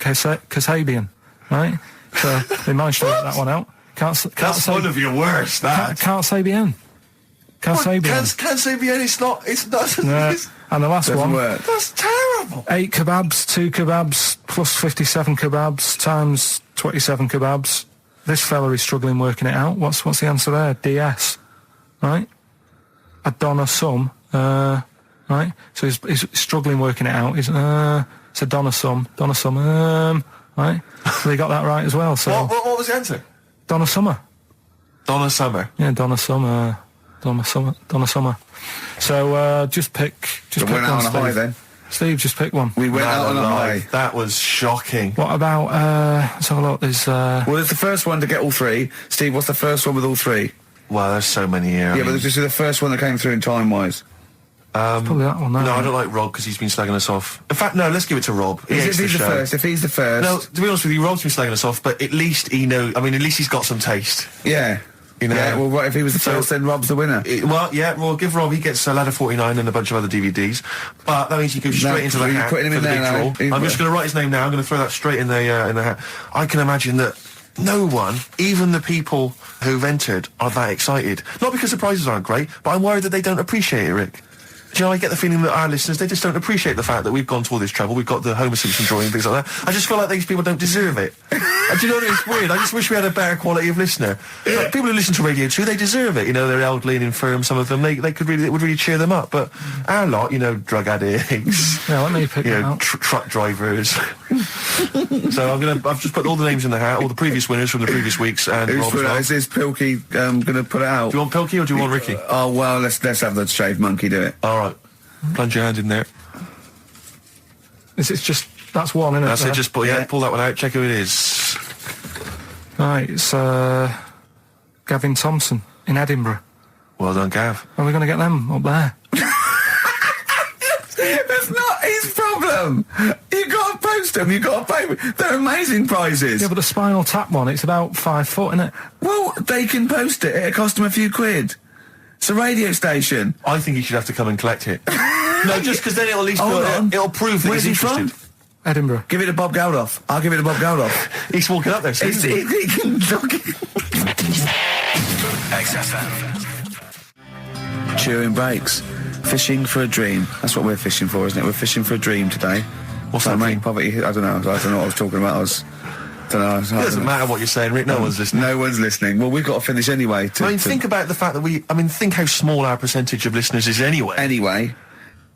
bien. Right? So they managed to work that one out. That's say, one of your worst. Can't say bien. Can't say bien. Can't say bien. It's not. No. And the last one. Work. That's terrible. 8 kebabs, 2 kebabs, plus 57 kebabs times 27 kebabs. This fella is struggling working it out. What's the answer there? DS. Right? A Donna sum. Right? So he's struggling working it out. He's So Donna Summer, right? So they got that right as well. So What was the answer? Donna Summer. Donna Summer. Yeah, Donna Summer. So just pick We went out on a high then. Steve, just pick one. We went out on a high. That was shocking. What about, let's have a look, there's... Well, there's the first one to get all three. Steve, what's the first one with all three? Well, there's so many here. Yeah, but this is the first one that came through in time-wise. probably that one. No, I don't like Rob because he's been slagging us off. In fact, no, let's give it to Rob. If he's the first, No, to be honest with you, Rob's been slagging us off, but at least he knows. I mean, at least he's got some taste. Yeah. You know? Yeah, well, what if he was the first, then Rob's the winner? Well, give Rob, he gets a Ladder 49 and a bunch of other DVDs. But that means you go straight into the hat. Putting him in for the there big draw. I'm just going to write his name now. I'm going to throw that straight in the hat. I can imagine that no one, even the people who've entered, are that excited. Not because the prizes aren't great, but I'm worried that they don't appreciate it, Rick. Do you know, I get the feeling that our listeners, they just don't appreciate the fact that we've gone to all this trouble. We've got the Homer Simpson drawing and things like that. I just feel like these people don't deserve it. And do you know what, it's weird? I just wish we had a better quality of listener. Like, people who listen to Radio 2, they deserve it. You know, they're elderly and infirm, some of them. They could really, it would really cheer them up. But our lot, you know, drug addicts. Yeah, let me pick it out. Truck drivers. So I've just put all the names in the hat, all the previous winners from the previous weeks, and Who's Rob as put it well. out? Is this Pilky going to put it out? Do you want Pilky or do you want Ricky? Oh, well, let's have the shaved monkey do it. All right. Plunge your hand in there. It's just, that's one, isn't it? That's it, just pull that one out, check who it is. Right, it's Gavin Thompson in Edinburgh. Well done, Gav. Are we going to get them up there? That's not his problem. You got to post them. You got to pay. They're amazing prizes. Yeah, but the Spinal Tap one, it's about 5 foot, isn't it? Well, they can post it. It'll cost them a few quid. It's a radio station. I think you should have to come and collect it. No, just because then it'll at least it'll prove that Where's he's he interested. from? Edinburgh. Give it to Bob Geldof. I'll give it to Bob Geldof. He's walking up there. So He can look. XFM. Chewing breaks. Fishing for a dream. That's what we're fishing for, isn't it? We're fishing for a dream today. What's that mean? Poverty. I don't know what I was talking about. It doesn't matter what you're saying, Rick. No one's listening. No one's listening. Well, we've got to finish anyway. Think about the fact that think how small our percentage of listeners is anyway. Anyway,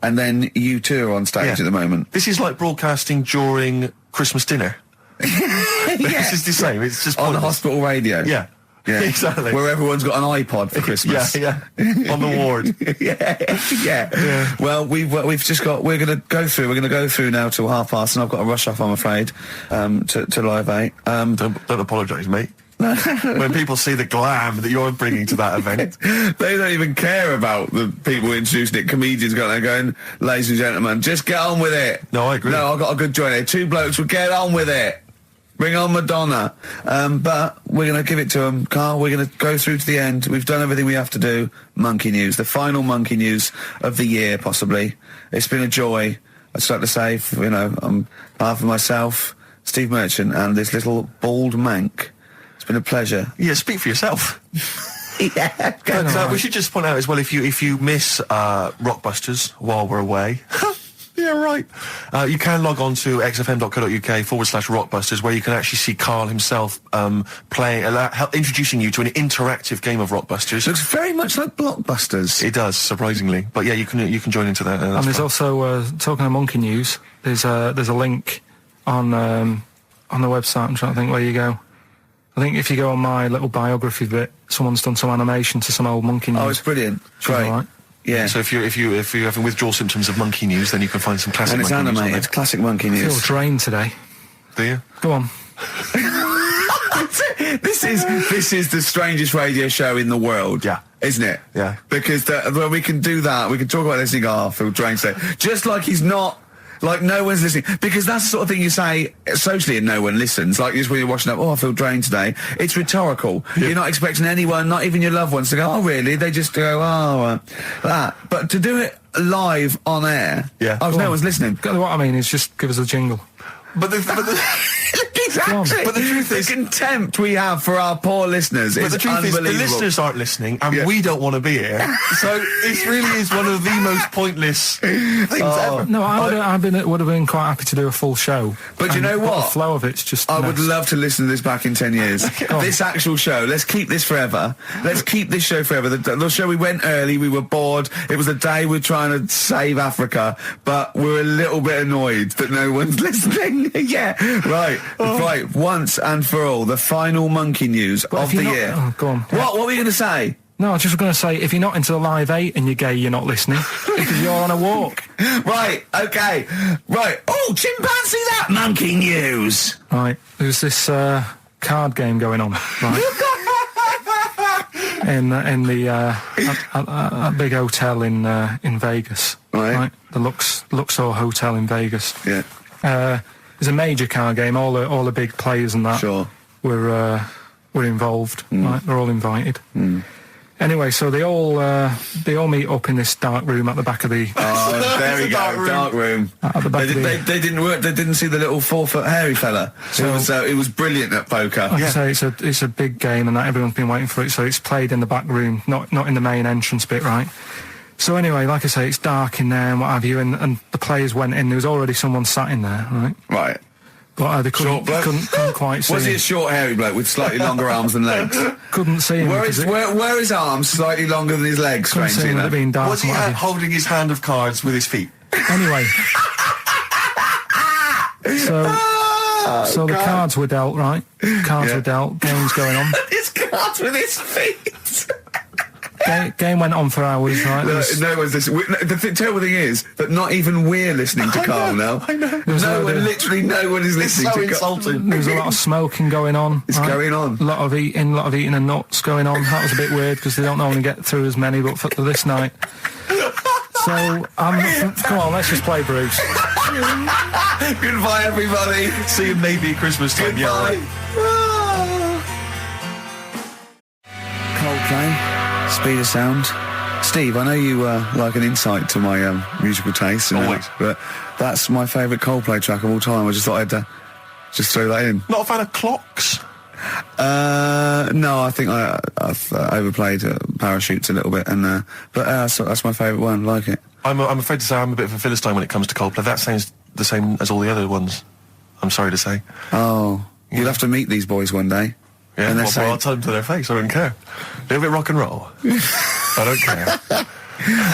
and then you two are on stage at the moment. This is like broadcasting during Christmas dinner. This is the same. It's just on the pointless. hospital radio. Yeah. Yeah, exactly. Where everyone's got an iPod for Christmas. Yeah. On the ward. yeah. Well, we've just got. We're going to go through now till 5:30, and I've got to rush off, I'm afraid, to Live 8. Don't apologise, mate. When people see the glam that you're bringing to that event, they don't even care about the people introducing it. Comedians going, ladies and gentlemen, just get on with it. No, I agree. No, I've got a good joint here. Two blokes will get on with it. Bring on Madonna. But we're going to give it to them, Carl. We're going to go through to the end. We've done everything we have to do. Monkey news. The final monkey news of the year, possibly. It's been a joy. I'd just like to say, on behalf of myself, Steve Merchant, and this little bald mank, it's been a pleasure. yeah, speak for yourself. Yeah. But we should just point out as well, if you miss Rockbusters while we're away. Yeah, right. You can log on to xfm.co.uk/Rockbusters, where you can actually see Carl himself introducing you to an interactive game of Rockbusters. Looks very much like Blockbusters. It does, surprisingly. But yeah, you can join into that. And there's also, talking of monkey news, there's a link on the website. I'm trying to think where you go. I think if you go on my little biography bit, someone's done some animation to some old monkey news. Oh, it's brilliant. Great. All right. Yeah. So if you're having withdrawal symptoms of monkey news, then you can find some classic And it's monkey news on animated. there. Classic monkey I feel news. drained today. Do you? Go on. This is the strangest radio show in the world. Yeah. Isn't it? Yeah. Because when we can do that, we can talk about this and go, I feel drained today. Just like he's not, like no one's listening. Because that's the sort of thing you say socially and no one listens. Like just when you're watching up, I feel drained today. It's rhetorical. Yeah. You're not expecting anyone, not even your loved ones, to go, oh really? They just go, that. But to do it live on air, Yeah. no one's listening. What I mean is just give us a jingle. But the Exactly. But the truth is, the contempt we have for our poor listeners but is the truth is, the unbelievable. listeners aren't listening, and we don't want to be here. So this really is one of the most pointless things ever. No, would have been quite happy to do a full show. But you know what? The flow of it's just. I would love to listen to this back in 10 years. on. This actual show. Let's keep this forever. Let's keep this show forever. The show, we went early, we were bored. It was the day we were trying to save Africa, but we're a little bit annoyed that no one's listening. Yeah, right. Right, once and for all, the final monkey news of the year. Oh, go on. What were you going to say? No, I was just going to say, if you're not into the Live 8 and you're gay, you're not listening, because you're on a walk. Right, okay. Right. Oh, chimpanzee that monkey news. Right, there's this card game going on, right? in the a big hotel in Vegas, Right. The Luxor Hotel in Vegas. Yeah. There's a major card game. All the big players and that Sure. were involved. Right, they're all invited. Anyway, so they all meet up in this dark room at the back of the. Oh, there we go, dark room. At the back They didn't work. They didn't see the little 4-foot hairy fella. So it was brilliant at poker. Like I say, it's a big game, and that everyone's been waiting for it. So it's played in the back room, not in the main entrance bit, right? So anyway, like I say, it's dark in there and what have you, and the players went in. There was already someone sat in there, right? Right. But they Short bloke? couldn't quite see Was he him. a short hairy bloke with slightly longer arms than legs? Couldn't see him. Where because are his arms slightly longer than his legs? couldn't see Strangely him with it enough. being dark. Was he and what have holding his hand of cards with his feet? you. Anyway. So the cards were dealt, right? Cards were dealt. Game's going on. His cards with his feet. Game went on for hours, right? No one's listening. The terrible thing is that not even we're listening to Carl now. I know. Literally no one is It's listening so to Carl. insulting. There was a lot of smoking going on. It's going on. A lot of eating and nuts going on. That was a bit weird because they don't normally get through as many, but for this night. So, come on, let's just play Bruce. Goodbye, everybody. See you maybe at Christmas time. Yeah, all right. Coldplay, Speed of Sound. Steve, I know you like an insight to my musical taste, and, Always. but that's my favourite Coldplay track of all time. I just thought I'd just throw that in. Not a fan of clocks. No, I think I've overplayed Parachutes a little bit, and so that's my favourite one. Like it. I'm afraid to say I'm a bit of a Philistine when it comes to Coldplay. That sounds the same as all the other ones. I'm sorry to say. Oh, you'll have to meet these boys one day. Yeah, And they're well, saying- I'll tell them to their face. I don't care. A little bit rock and roll. I don't care.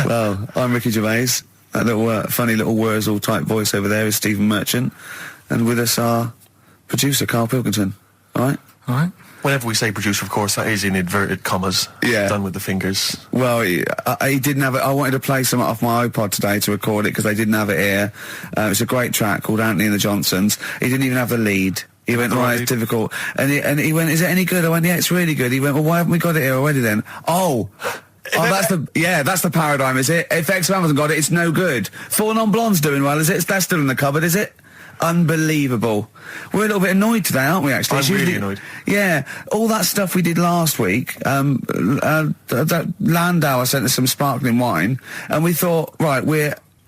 Well, I'm Ricky Gervais. That little funny little Wurzel type voice over there is Stephen Merchant, and with us our producer Karl Pilkington. All right. All right. Whenever we say producer, of course, that is in inverted commas. Yeah. Done with the fingers. Well, he didn't have it. I wanted to play some off my iPod today to record it because they didn't have it here. It's a great track called Anthony and the Johnsons. He didn't even have the lead. He went, right, it's difficult. And he went, is it any good? I went, yeah, it's really good. He went, well, why haven't we got it here already then? Oh, that's the paradigm, is it? If XFM hasn't got it, it's no good. Four Non-Blondes doing well, is it? That's still in the cupboard, is it? Unbelievable. We're a little bit annoyed today, aren't we, actually? I'm really annoyed. Yeah. All that stuff we did last week, that Landauer sent us some sparkling wine, and we thought, right,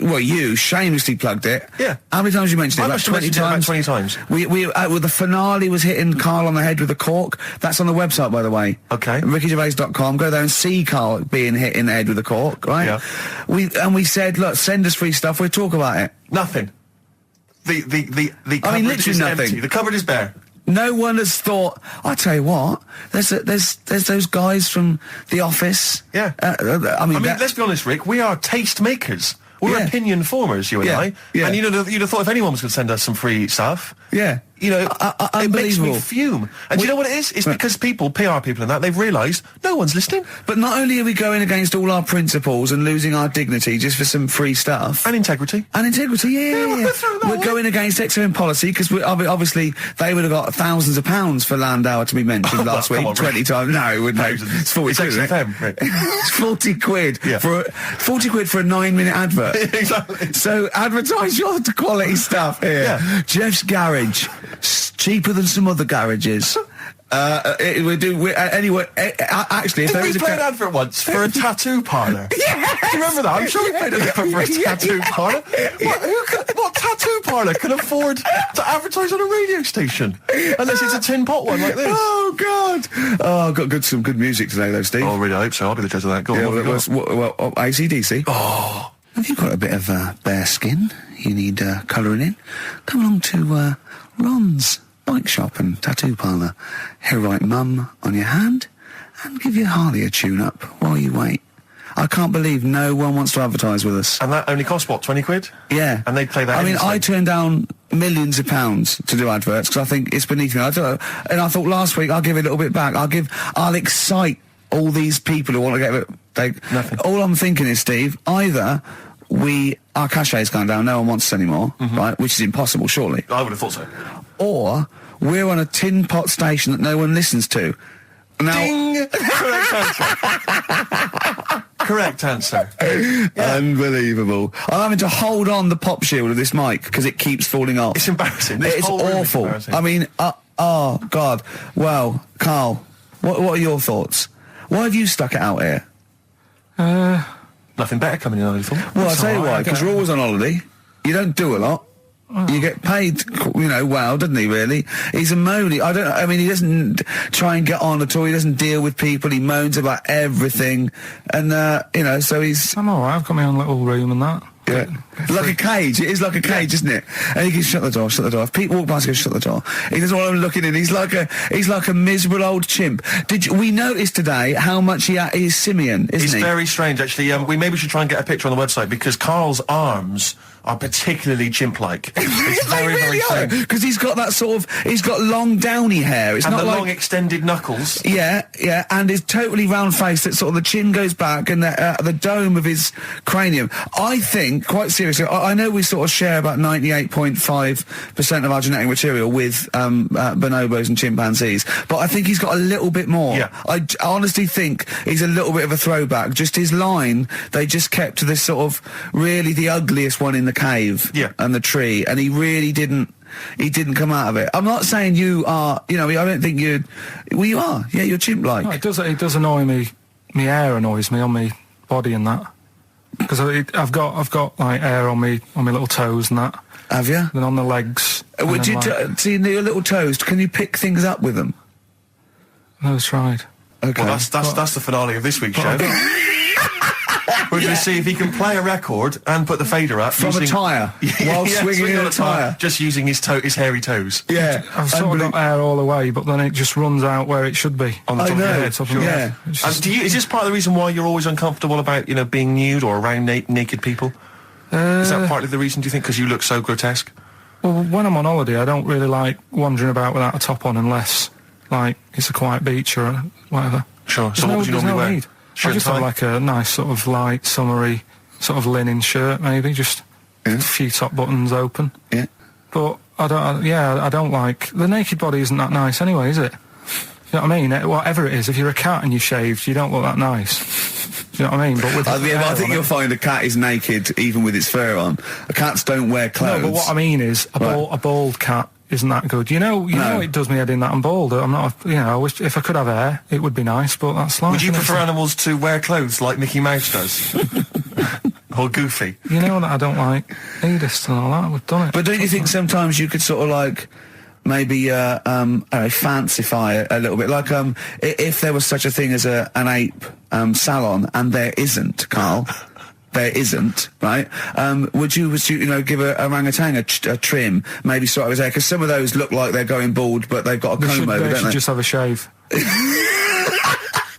you shamelessly plugged it. Yeah. How many times you mentioned it? I About must have 20 mentioned it about times? 20 times. Well, the finale was hitting Carl on the head with a cork. That's on the website, by the way. Okay. RickyGervais.com. Go there and see Carl being hit in the head with a cork, right? Yeah. We said, look, send us free stuff. We'll talk about it. Nothing. The cupboard literally is nothing. empty. The cupboard is bare. No one has thought. I tell you what, there's those guys from The Office. Yeah. I mean, let's be honest, Rick. We are taste makers. We're Yeah. opinion formers, you and Yeah. I. Yeah. And you'd have thought if anyone was going to send us some free stuff, yeah. you know, it makes me Unbelievable. fume. And do you know what it is? It's because people, PR people and that, they've realised no one's listening. But not only are we going against all our principles and losing our dignity just for some free stuff. And integrity. And integrity, we're through that We're way. going against XFM policy because obviously they would have got thousands of pounds for Landauer to be mentioned last come week. on, Rick. 20 times. No, it wouldn't. Thousands. It's 40 It's quid, isn't it? XFM, Rick. It's 40 quid Yeah. for 40 quid for a 9-minute advert. Exactly. So advertise your quality stuff here. Yeah. Jeff's Garage, cheaper than some other garages. Anyway, actually, if Did there we is play an advert once for a tattoo parlour? Yes! Do you remember that? I'm sure we played an advert for a tattoo parlour. What tattoo parlour can afford to advertise on a radio station? Unless it's a tin pot one like this. Oh, God. Oh, got some good music today, though, Steve. Oh, really? I hope so. I'll be the judge of that. Go on, Yeah, what have you got? well, AC/DC. Oh, Have you got a bit of bare skin? You need colouring in? Come along to Ron's Bike Shop and Tattoo Parlour. He'll write Mum on your hand and give your Harley a tune-up while you wait. I can't believe no one wants to advertise with us. and that only costs, what, 20 quid? Yeah. And they play that I mean, endlessly. I turned down millions of pounds to do adverts because I think it's beneath me. And I thought last week I'll give a little bit back. I'll excite all these people who want to get it. Nothing. All I'm thinking is, Steve, either our cachet's gone down, no one wants us anymore, right? Which is impossible, surely. I would have thought so. Or we're on a tin pot station that no one listens to. Now, Ding! Correct answer. Correct answer. Unbelievable. I'm having to hold on the pop shield of this mic because it keeps falling off. It's embarrassing. This It's whole room is awful. embarrassing. I mean, oh, God. Well, Carl, what are your thoughts? Why have you stuck it out here? Nothing better coming in, I thought. Well, I'll That's tell you all right, why, I because get you're it. always on holiday. You don't do a lot. You get paid, well, doesn't he, really? He's a moany. He doesn't try and get on at all. He doesn't deal with people. He moans about everything. And, so he's... I'm all right. I've got my own little room and that. Yeah. Like a cage. It is like a cage, isn't it? And he can shut the door. If people walk past, he goes, shut the door. He doesn't want them looking in. He's like a miserable old chimp. We noticed today how much he's simian, isn't It's he? very strange, actually. We maybe should try and get a picture on the website because Carl's arms are particularly chimp-like. It's very, very strange. Because he's got he's got long downy hair. It's And not the like... long extended knuckles. Yeah, and his totally round face that sort of the chin goes back and the dome of his cranium. I think, quite seriously, I know we sort of share about 98.5% of our genetic material with bonobos and chimpanzees, but I think he's got a little bit more. Yeah. I honestly think he's a little bit of a throwback. Just his line, they just kept to this sort of really the ugliest one in the cave and the tree, and he really didn't. He didn't come out of it. I'm not saying you are, I don't think you... Well, you are. Yeah, you're chimp-like. No, it does annoy me. My hair annoys me on my body and that. Because I've got like hair on me little toes and that. Have you? Then on the legs. and Would then, you like, see your little toes? Can you pick things up with them? I've tried. Okay. Well, that's the finale of this week's show. We're going to see if he can play a record and put the fader up From a tyre, while swinging in on a tyre. just using his hairy toes. Yeah. I've sort of got hair all the way, but then it just runs out where it should be. On the I top of your know. head. Top of my Yeah. head. It's just- Is this part of the reason why you're always uncomfortable about, being nude or around naked people? Is that partly the reason, do you think, because you look so grotesque? Well, when I'm on holiday, I don't really like wandering about without a top on unless, like, it's a quiet beach or whatever. Sure. So There's what would you there's normally wear? need. Shirt I just and have tie? like a nice sort of light, summery, sort of linen shirt, maybe, just Yeah. a few top buttons open. Yeah. But I don't like... The naked body isn't that nice anyway, is it? You know what I mean? Whatever it is, if you're a cat and you're shaved, you don't look that nice. You know what I mean? But with I hair think on you'll it- find a cat is naked even with its fur on. Cats don't wear clothes. No, but what I mean is, a bald cat isn't that good. You know, it does me head in that I'm bald. I'm not, I wish if I could have hair, it would be nice, but that's life. Would you isn't it? prefer animals to wear clothes like Mickey Mouse does? Or Goofy? You know that I don't like nudist and all that. We've done it. But don't you think sometimes you could sort of like maybe fancify it a little bit? Like if there was such a thing as an ape salon, and there isn't, Carl. There isn't, right? Would you give a orangutan a trim, maybe sort of his hair? Because some of those look like they're going bald, but they've got a comb over, They don't should they? just have a shave.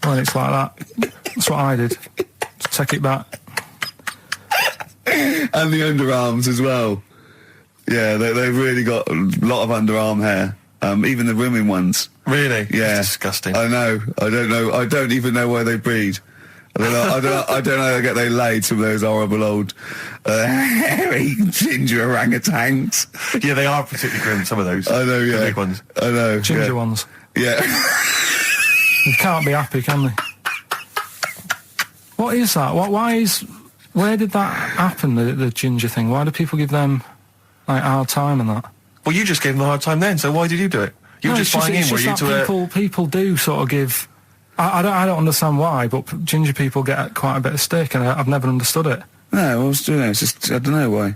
When it's like that. That's what I did. Just take it back. And the underarms as well. Yeah, they've really got a lot of underarm hair. Even the women ones. Really? Yeah. That's disgusting. I know. I don't know. I don't even know where they breed. I don't know how they get they laid, some of those horrible old hairy ginger orangutans. Yeah, they are particularly grim, some of those. I know, The yeah. big ones. I know. Ginger yeah. ones. Yeah. You can't be happy, can they? What is that? Where did that happen, the ginger thing? Why do people give them, like, a hard time and that? Well, you just gave them a hard time then, so why did you do it? You were just buying in, were you? People do sort of give. I don't understand why, but ginger people get quite a bit of stick, and I've never understood it. No, well, it's just I don't know why.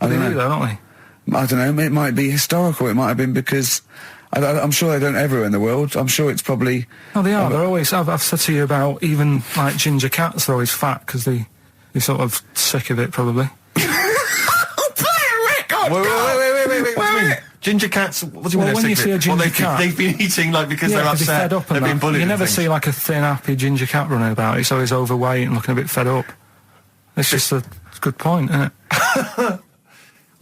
I don't know. Though, don't they? I don't know. It might be historical. It might have been because I'm sure they don't everywhere in the world. I'm sure it's probably. Oh, they are. They're always. I've said to you about even like ginger cats. They're always fat because they're sort of sick of it, probably. Play a record. Wait. What do you mean? Ginger cats. What do you mean? When you see a ginger cat, they've been eating like because they're upset. They're fed up and they've been bullied. You never see like a thin, happy ginger cat running about. It's always overweight and looking a bit fed up. It's just a good point, isn't it? I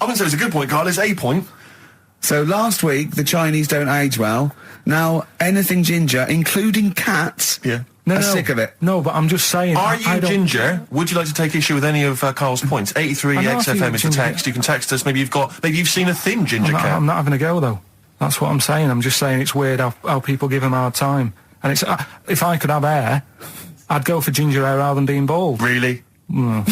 wouldn't say it's a good point, Carl. It's a point. So last week, the Chinese don't age well. Now, anything ginger, including cats, are sick of it. No, but I'm just saying... Are you ginger? Would you like to take issue with any of Carl's points? 83 XFM is the text. You can text us. Maybe you've seen a thin ginger cat. I'm not having a go, though. That's what I'm saying. I'm just saying it's weird how people give them a hard time. And it's if I could have hair, I'd go for ginger hair rather than being bald. Really? Mm.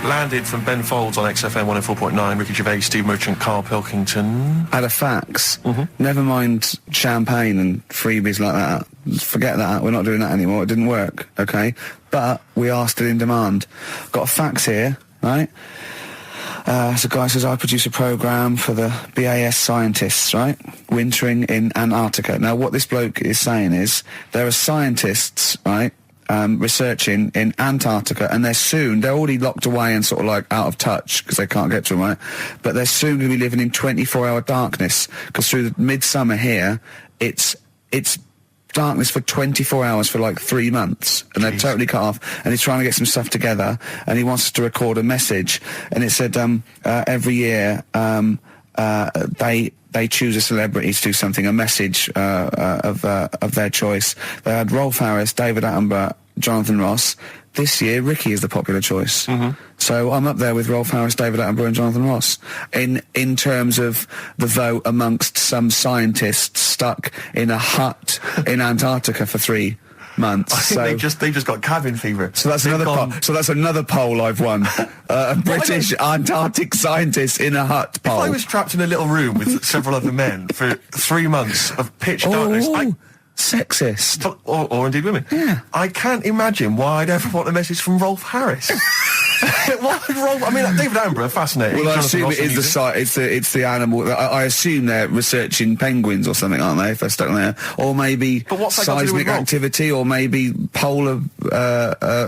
Landed from Ben Folds on XFM 104.9, Ricky Gervais, Steve Merchant, Karl Pilkington. Had a fax. Never mind champagne and freebies like that. Forget that. We're not doing that anymore. It didn't work, okay? But we are still in demand. Got a fax here, right? So a guy says, I produce a programme for the BAS scientists, right? Wintering in Antarctica. Now, what this bloke is saying is there are scientists, right? Researching in Antarctica, and they're already locked away and sort of like out of touch because they can't get to them, right? But they're soon going to be living in 24-hour darkness because through the midsummer here, it's darkness for 24 hours for like 3 months, and they're totally cut off. And he's trying to get some stuff together, and he wants us to record a message. And it said every year they choose a celebrity to do something, a message of their choice. They had Rolf Harris, David Attenborough, Jonathan Ross. This year, Ricky is the popular choice. So I'm up there with Rolf Harris, David Attenborough and Jonathan Ross in terms of the vote amongst some scientists stuck in a hut in Antarctica for 3 months. I think they've just got cabin fever. So that's another poll I've won. A British Antarctic scientist in a hut poll. If I was trapped in a little room with several other men for 3 months of pitch darkness, sexist. Or indeed women. Yeah. I can't imagine why I'd ever want a message from Rolf Harris. Why would Rolf? I mean, David Attenborough, fascinating. Well, I assume it is it's the animal. I assume they're researching penguins or something, aren't they? If they're stuck in there, or maybe seismic activity, or maybe polar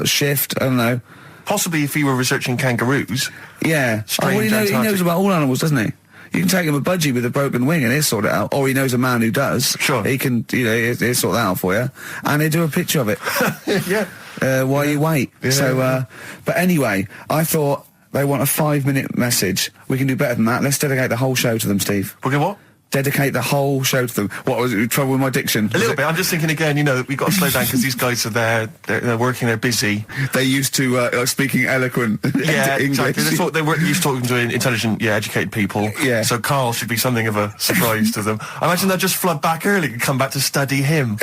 shift. I don't know. Possibly if he were researching kangaroos. Yeah. He knows about all animals, doesn't he? You can take him a budgie with a broken wing and he'll sort it out. Or he knows a man who does. Sure. He can, he'll sort that out for you. And he'll do a picture of it. Yeah. While you wait. Yeah. So, but anyway, I thought they want a 5-minute message. We can do better than that. Let's dedicate the whole show to them, Steve. We're going what? Dedicate the whole show to them. What, was it trouble with my diction? A little bit. I'm just thinking again, we've got to slow down because these guys are there, they're working, they're busy. They're used to speaking eloquent yeah, English. Exactly. They were used to talking to intelligent, educated people. Yeah. So Karl should be something of a surprise to them. I imagine they'll just flood back early and come back to study him.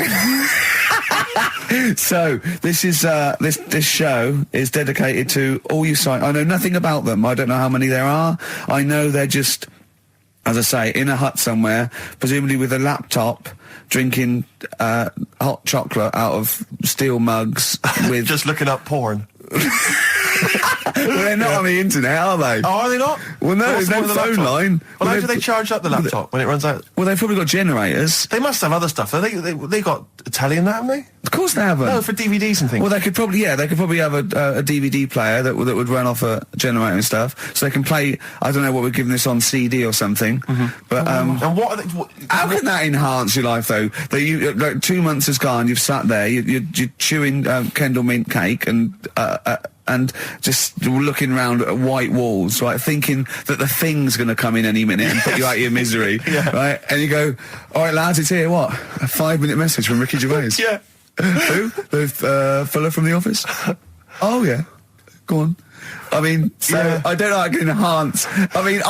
So this is this show is dedicated to all you I know nothing about them. I don't know how many there are. I know they're just, as I say, in a hut somewhere, presumably with a laptop, drinking hot chocolate out of steel mugs with... Just looking up porn. Well, they're not on the internet, are they? Oh, are they not? Well, no, there's no phone line. Well, how do they charge up the laptop when it runs out? Well, they've probably got generators. They must have other stuff. They got a telly and that, haven't they? Of course they haven't. No, for DVDs and things. Well, they could probably have a DVD player that would run off a generator and stuff, so they can play. I don't know what we're giving this on CD or something. But and what are they? How can that enhance your life though? That you like 2 months has gone, you've sat there, you're chewing Kendall mint cake and just looking around at white walls, right, thinking that the thing's going to come in any minute and put you out of your misery, right? And you go, all right, lads, it's here. What? A 5-minute message from Ricky Gervais. Yeah. Who? The fella from The Office? Oh, yeah. Go on. I mean, I don't know how I can enhance. I mean,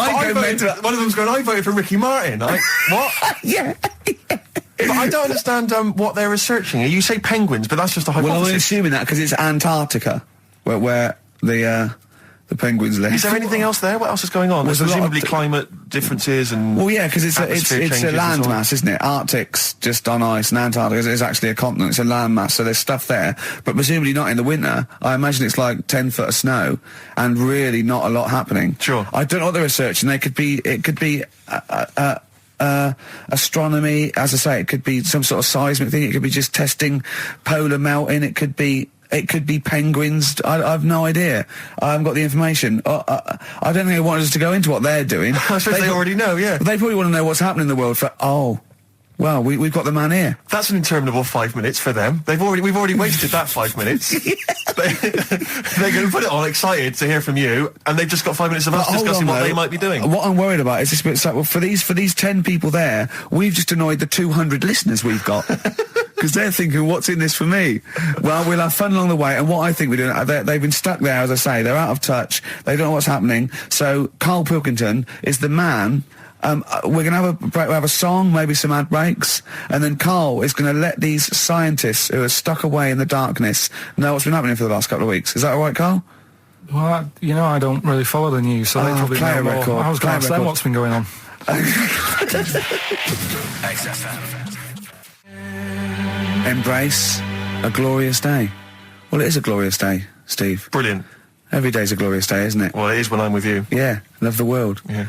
one of them's going, I voted for Ricky Martin. What? Yeah. But I don't understand what they're researching. You say penguins, but that's just a hypothesis. Well, I'm assuming that because it's Antarctica, where the The penguins live. Is there anything else there? What else is going on? There's There's a lot of presumably climate differences and... Well, yeah, because it's a changes and so on. landmass, isn't it? Arctic's just on ice, and Antarctica is actually a continent. It's a landmass, so there's stuff there. But presumably not in the winter. I imagine it's like 10 foot of snow, and really not a lot happening. Sure. I don't know what they're researching. It could be astronomy, as I say. It could be some sort of seismic thing. It could be just testing polar melting. It could be penguins. I have no idea. I haven't got the information. I don't think they wanted us to go into what they're doing. I suppose they already know, yeah. They probably want to know what's happening in the world for, well, we've got the man here. That's an interminable 5 minutes for them. We've already wasted that 5 minutes. They're going to put it on, excited to hear from you, and they've just got 5 minutes of us discussing what they might be doing. What I'm worried about is this bit. Well, for these 10 people there, we've just annoyed the 200 listeners we've got. Because they're thinking, what's in this for me? Well, we'll have fun along the way. And what I think we're doing, they've been stuck there, as I say. They're out of touch. They don't know what's happening. So Karl Pilkington is the man. We're going to have a break. We'll have a song, maybe some ad breaks. And then Karl is going to let these scientists who are stuck away in the darkness know what's been happening for the last couple of weeks. Is that all right, Karl? Well, I don't really follow the news, so they probably play know a more. record. I was going to Play a ask them record. what's been going on. XFM. Embrace a glorious day. Well, it is a glorious day, Steve. Brilliant. Every day's a glorious day, isn't it? Well, it is when I'm with you. Yeah, love the world. Yeah.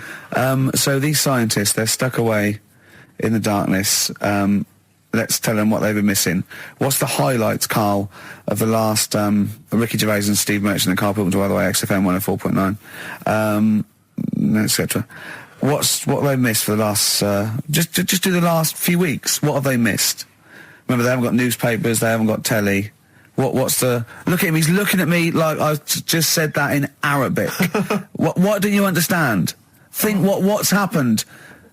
So these scientists, they're stuck away in the darkness. Let's tell them what they've been missing. What's the highlights, Karl, of the last Ricky Gervais and Steve Merchant and Karl Pilkington, by the way, XFM 104.9, etc. What they've missed for the last... just do the last few weeks. What have they missed? Remember, they haven't got newspapers, they haven't got telly. What's the... Look at him, he's looking at me like I just said that in Arabic. What don't you understand? Think what's happened.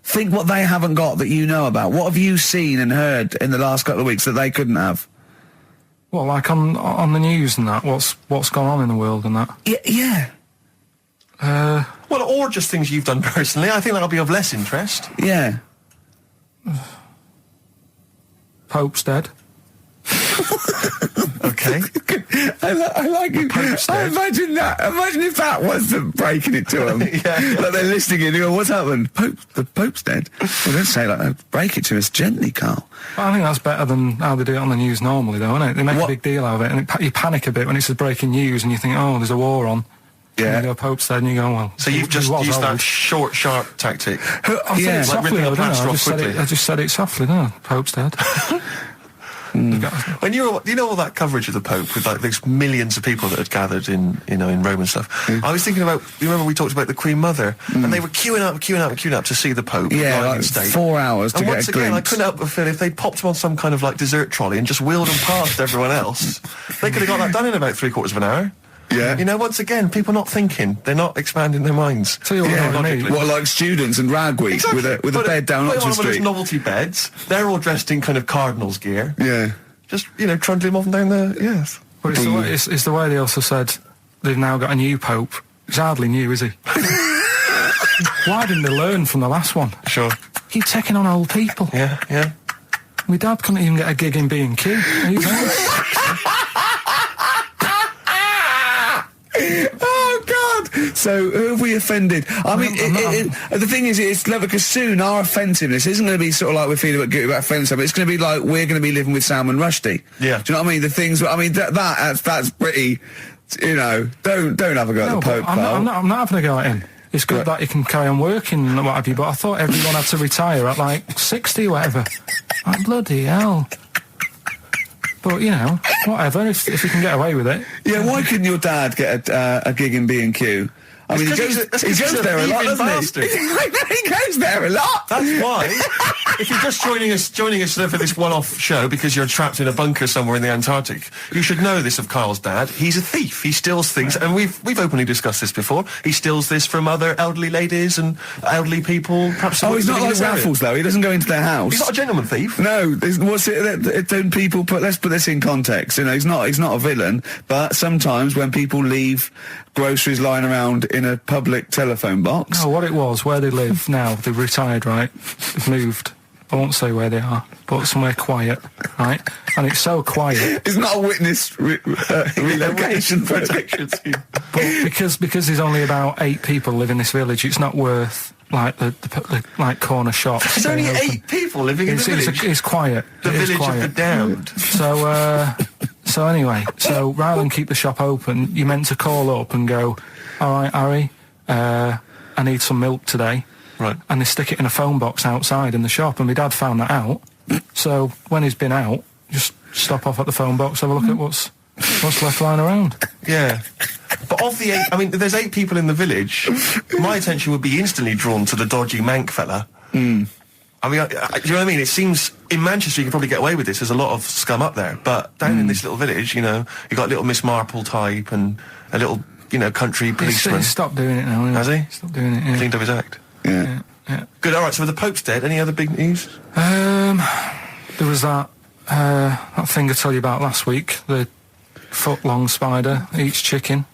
Think what they haven't got that you know about. What have you seen and heard in the last couple of weeks that they couldn't have? Well, like on the news and that, what's gone on in the world and that? Yeah. Well, or just things you've done personally. I think that'll be of less interest. Yeah. Pope's dead. Okay. I like it. I imagine that. Imagine if that was them breaking it to them. Yeah. Like they're listening and you go, what's happened? The Pope's dead. Well, don't say it like that. Break it to us gently, Karl. I think that's better than how they do it on the news normally, though, isn't it? They make a big deal out of it, and you panic a bit when it says breaking news, and you think, oh, there's a war on. Yeah. And you go, Pope's dead, and you go, well... So you've just used that short, sharp tactic. I said it softly, ripping a though, didn't plaster I? off quickly. I just said it softly, didn't I? Pope's dead. When you know all that coverage of the Pope with like these millions of people that had gathered in Rome and stuff, I was thinking about, you remember we talked about the Queen Mother, and they were queuing up to see the Pope. Yeah, lying like in state. 4 hours to And get once a again, glimpse. I couldn't help but feel if they'd popped him on some kind of like dessert trolley and just wheeled him past everyone else, they could have got that done in about 3/4 of an hour. Yeah. Once again, people not thinking, they're not expanding their minds. Tell you what, Yeah, logically. what, like students and Rag Week Exactly. with a bed down Put Oxford on one of those Street. novelty beds. They're all dressed in kind of cardinals gear. Yeah. Just, trundling off and down the... Yes. But it's the way they also said they've now got a new Pope. He's hardly new, is he? Why didn't they learn from the last one? Sure. Keep taking on old people. Yeah. My dad couldn't even get a gig in B&Q. Are you nice? Oh God! So who have we offended? I mean, the thing is, it's clever because soon our offensiveness isn't going to be sort of like we're feeling about offending someone. It's going to be like we're going to be living with Salman Rushdie. Yeah. Do you know what I mean? The things. I mean, that's pretty. Don't have a go at the Pope. I'm not having a go at him. It's good that he can carry on working and what have you, but I thought everyone had to retire at like 60 or whatever. Like, bloody hell. But, whatever, if you can get away with it. Yeah, why couldn't your dad get a gig in B&Q? I mean, he goes there a lot, doesn't he? He goes there a lot. That's why, if you're just joining us for this one-off show because you're trapped in a bunker somewhere in the Antarctic, you should know this of Karl's dad. He's a thief. He steals things, and we've openly discussed this before. He steals this from other elderly ladies and elderly people. Perhaps. Oh, he's not like Raffles, though. He doesn't go into their house. He's not a gentleman thief. No, what's it? Don't people put? Let's put this in context. He's not a villain, but sometimes when people leave groceries lying around in a public telephone box. No, what it was, where they live now, they've retired, right? They've moved. I won't say where they are, but somewhere quiet, right? And it's so quiet. It's not a witness relocation protection scheme. But because there's only about 8 people live in this village, it's not worth like the like corner shops. There's only open. 8 people living in the village. It's quiet. The It is village quiet. of the damned. So anyway, so rather than keep the shop open, you're meant to call up and go, all right, Harry, I need some milk today. Right. And they stick it in a phone box outside in the shop, and my dad found that out. So when he's been out, just stop off at the phone box, have a look at what's left lying around. Yeah. But of the 8, I mean, there's 8 people in the village. My attention would be instantly drawn to the dodgy Manc fella. I mean, do you know what I mean? It seems, in Manchester you can probably get away with this. There's a lot of scum up there. But down in this little village, you know, you got a little Miss Marple type and a little, you know, country policeman. He's stopped doing it now. Has he? Stopped doing it, yeah. Cleaned up his act. Yeah. Yeah. Good, alright, so the Pope's dead. Any other big news? There was that thing I told you about last week, the foot-long spider eats chicken.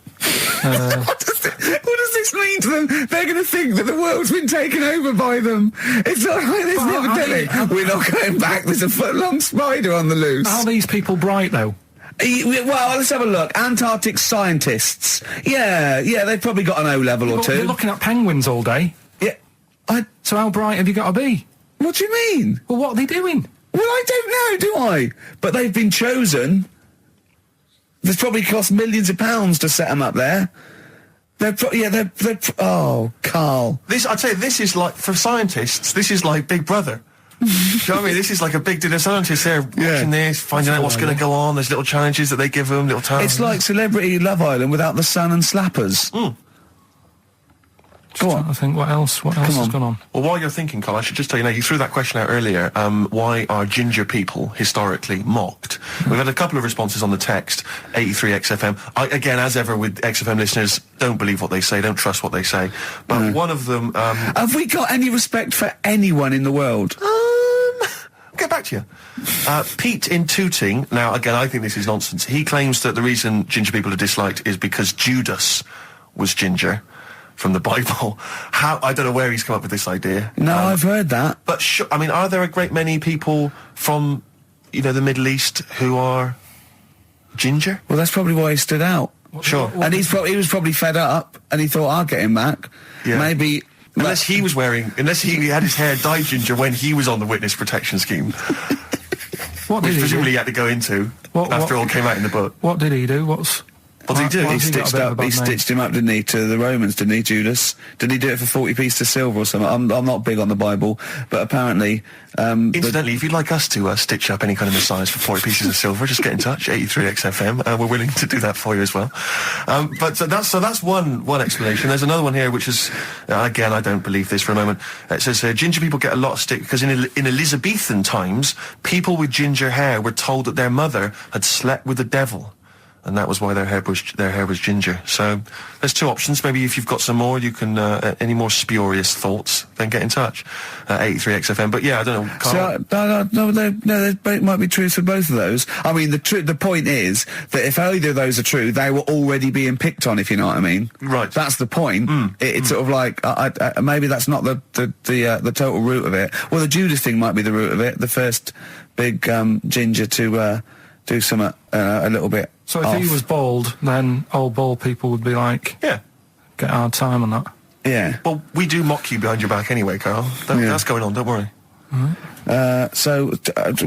What does this mean to them? They're going to think that the world's been taken over by them. It's not like there's Well, never telling. We're not going back. There's a foot-long spider on the loose. Are these people bright, though? Well, let's have a look. Antarctic scientists. Yeah, they've probably got an O-level or Well, two. you're looking at penguins all day. Yeah. So how bright have you got to be? What do you mean? Well, what are they doing? Well, I don't know, do I? But they've been chosen. There's probably cost millions of pounds to set them up there. Oh, Karl. I'd say this is like, for scientists, this is like Big Brother. Do you know what I mean? This is like a big dinner. Scientists there watching this, finding out what's going to go on. There's little challenges that they give them, little tasks. It's like Celebrity Love Island without the sun and slappers. Go on. I think what else has gone on? Well, while you're thinking, Carl, I should just tell you now, you threw that question out earlier, why are ginger people historically mocked? We've had a couple of responses on the text, 83XFM. Again, as ever with XFM listeners, don't believe what they say, don't trust what they say. But one of them... Have we got any respect for anyone in the world? I'll get back to you. Pete in Tooting, now again, I think this is nonsense. He claims that the reason ginger people are disliked is because Judas was ginger. From the Bible. I don't know where he's come up with this idea. No, I've heard that. But I mean, are there a great many people from, you know, the Middle East who are ginger? Well, that's probably why he stood out. Sure. And he was probably fed up, and he thought, I'll get him back. Yeah. Maybe... Unless he had his hair dyed ginger when he was on the witness protection scheme. What did Which he presumably do? he had to go into after all came out in the book. What did he do? What did he do? He stitched him up, didn't he, to the Romans, didn't he, Judas? Did he do it for 40 pieces of silver or something? I'm not big on the Bible, but apparently... Incidentally, if you'd like us to stitch up any kind of messiahs for 40 pieces of silver, just get in touch, 83XFM. We're willing to do that for you as well. So that's one explanation. There's another one here, which is, again, I don't believe this for a moment. It says, ginger people get a lot of stick because in Elizabethan times, people with ginger hair were told that their mother had slept with the devil. And that was why their hair was ginger. So there's 2 options. Maybe if you've got some more, you can any more spurious thoughts, then get in touch. 83XFM. But yeah, I don't know. So, there might be truth for both of those. I mean, the point is that if either of those are true, they were already being picked on. If you know what I mean. Right. That's the point. It's sort of like maybe that's not the total root of it. Well, the Judas thing might be the root of it. The first big ginger to do something a little bit. So if he was bald, then old bald people would be like, Yeah. get a hard time on that. Yeah. Well, we do mock you behind your back anyway, Carl. That's going on, don't worry. So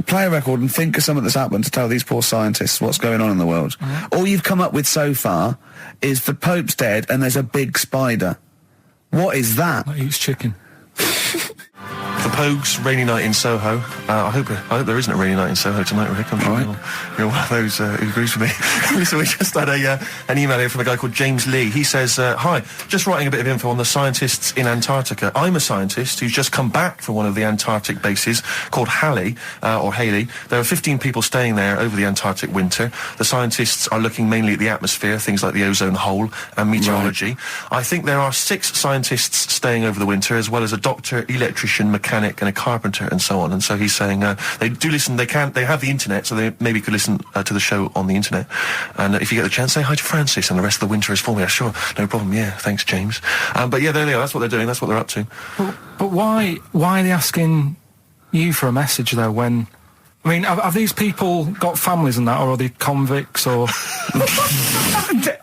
play a record and think of something that's happened to tell these poor scientists what's going on in the world. All you've come up with so far is the Pope's dead and there's a big spider. What is that? That eats chicken. The Pogues, rainy night in Soho. I hope there isn't a rainy night in Soho tonight, Rick. I'm sure you're one of those who agrees with me. So we just had an email here from a guy called James Lee. He says, hi, just writing a bit of info on the scientists in Antarctica. I'm a scientist who's just come back from one of the Antarctic bases called Halley. There are 15 people staying there over the Antarctic winter. The scientists are looking mainly at the atmosphere, things like the ozone hole and meteorology. Right. I think there are 6 scientists staying over the winter, as well as a doctor, electrician, mechanic and a carpenter and so on. And so he's saying they do listen, they have the internet, so they maybe could listen to the show on the internet. And if you get the chance, say hi to Francis and the rest of the winter is for me. Sure, no problem. Yeah, thanks, James. But yeah, there they are. That's what they're doing. That's what they're up to. But why are they asking, you for a message, though, when... I mean, have these people got families and that, or are they convicts, or...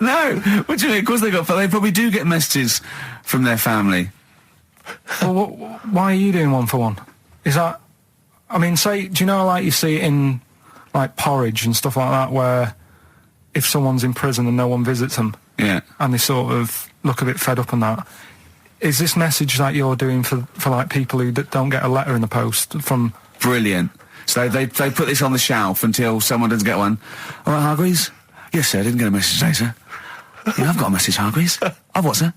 No, what do you mean? Of course they probably do get messages from their family. Well, why are you doing one for one? Is that... I mean, say, do you know, like, you see it in, like, Porridge and stuff like that, where if someone's in prison and no one visits them, Yeah. and they sort of look a bit fed up and that, is this message that you're doing for like, people who don't get a letter in the post from... Brilliant. So they put this on the shelf until someone doesn't get one. All right, Hargreaves? Yes, sir, I didn't get a message today, sir. Yeah, I've got a message, Hargreaves. I've what, sir?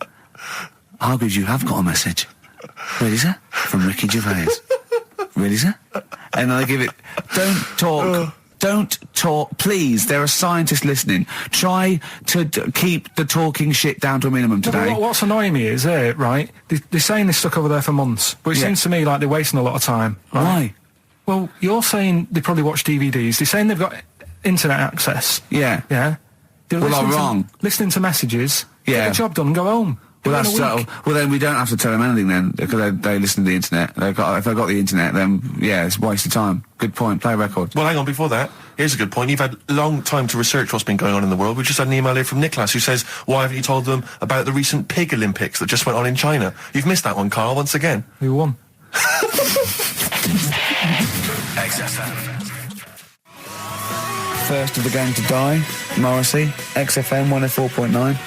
Hargreaves, you have got a message. Really, sir? From Ricky Gervais. Really, sir? And they give it... Don't talk, please. There are scientists listening. Try to keep the talking shit down to a minimum today. What's annoying me is, right, they're saying this stuck over there for months, but it seems to me like they're wasting a lot of time. Right? Why? Well, you're saying they probably watch DVDs. They're saying they've got internet access. Yeah. Yeah? They're Well, I'm wrong. Listening to messages, Yeah. get the job done and go home. Do Well, it in that's a week. well. Then we don't have to tell them anything then, because they listen to the internet. If they've got the internet, then yeah, it's a waste of time. Good point. Play a record. Well, hang on, before that, here's a good point. You've had a long time to research what's been going on in the world. We just had an email here from Nicholas who says, why haven't you told them about the recent Pig Olympics that just went on in China? You've missed that one, Carl, once again. Who won? XFM. First of the gang to die, Morrissey, XFM 104.9.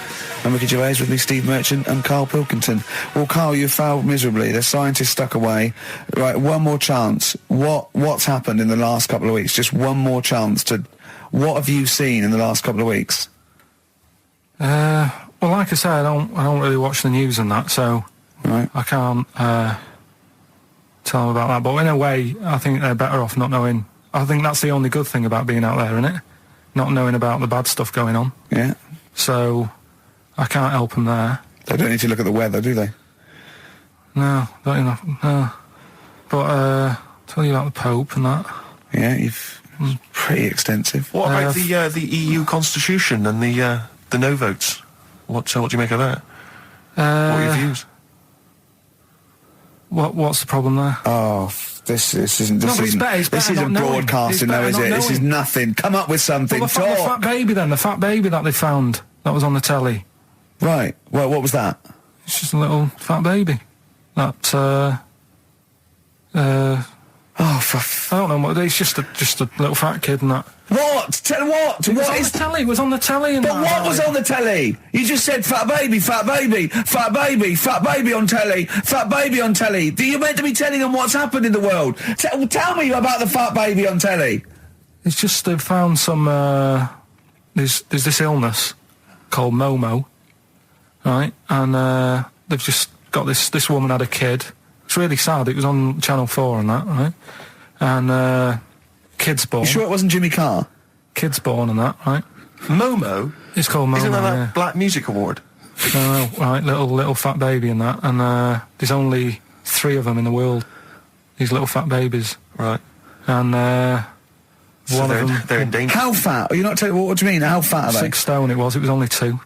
And Ricky Gervais with me, Steve Merchant and Karl Pilkington. Well, Karl, you failed miserably. The scientists stuck away. Right, one more chance. What's happened in the last couple of weeks? Just one more chance to... What have you seen in the last couple of weeks? Well, like I say, I don't really watch the news and that, so Right. I can't tell them about that. But in a way, I think they're better off not knowing. I think that's the only good thing about being out there, isn't it? Not knowing about the bad stuff going on. Yeah. So I can't help them there. They don't need to look at the weather, do they? No, not enough. No. But tell you about the Pope and that. Yeah, you've... Pretty extensive. What about the EU Constitution and the no votes? What do you make of that? What are your views? What's the problem there? Oh, this isn't broadcasting, though, is it? This is nothing. Come up with something. Well, the fat baby, then. The fat baby that they found. That was on the telly. Right. Well, what was that? It's just a little fat baby. That, I don't know what it's just a little fat kid and that. What? Tell what? It was on the telly and But that. what was on the telly? You just said fat baby, fat baby, fat baby, fat baby on telly, fat baby on telly. You're meant to be telling them what's happened in the world. Tell me about the fat baby on telly. It's just they've found some, there's this illness called Momo, right? And they've just got this woman had a kid. It's really sad. It was on Channel 4 and that, right? And kid's born. You sure it wasn't Jimmy Carr? Kid's born and that, right? Momo? It's called Momo. Isn't that yeah. a Black Music Award? No, right, little fat baby and that. And there's only 3 of them in the world. These little fat babies. Right. And So one of them... they're in danger. How fat? Are you not telling what do you mean? How fat are they? 6 stone it was only 2.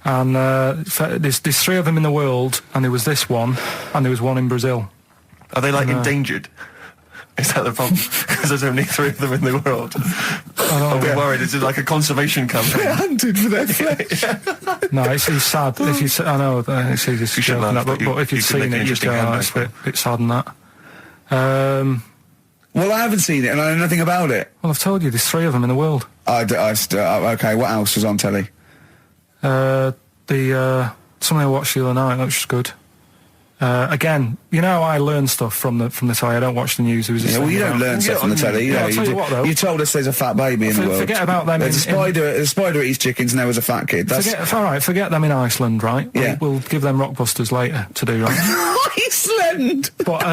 And there's 3 of them in the world, and there was this one, and there was one in Brazil. Are they, like, endangered? Is that the problem? Because there's only 3 of them in the world. I'll be worried. Is it like a conservation campaign? They're hunted for their flesh. No, it's sad. If you, I know, it's easy to shouldn't joke, laugh, but if you'd you could make seen an it, you'd interesting go, handbag it's for a bit sad and that. Well, I haven't seen it, and I know nothing about it. Well, I've told you, there's 3 of them in the world. Okay, what else was on telly? Something I watched the other night, that was good. Again, you know, I learn stuff from the telly. I don't watch the news. Well, you don't learn stuff from the telly. You know, I'll tell you what, though. You told us there's a fat baby in the world. Forget about them. There's a spider eats chickens, and there was a fat kid. Forget them in Iceland, right? Yeah. We'll give them Rockbusters later to do, right? Iceland! But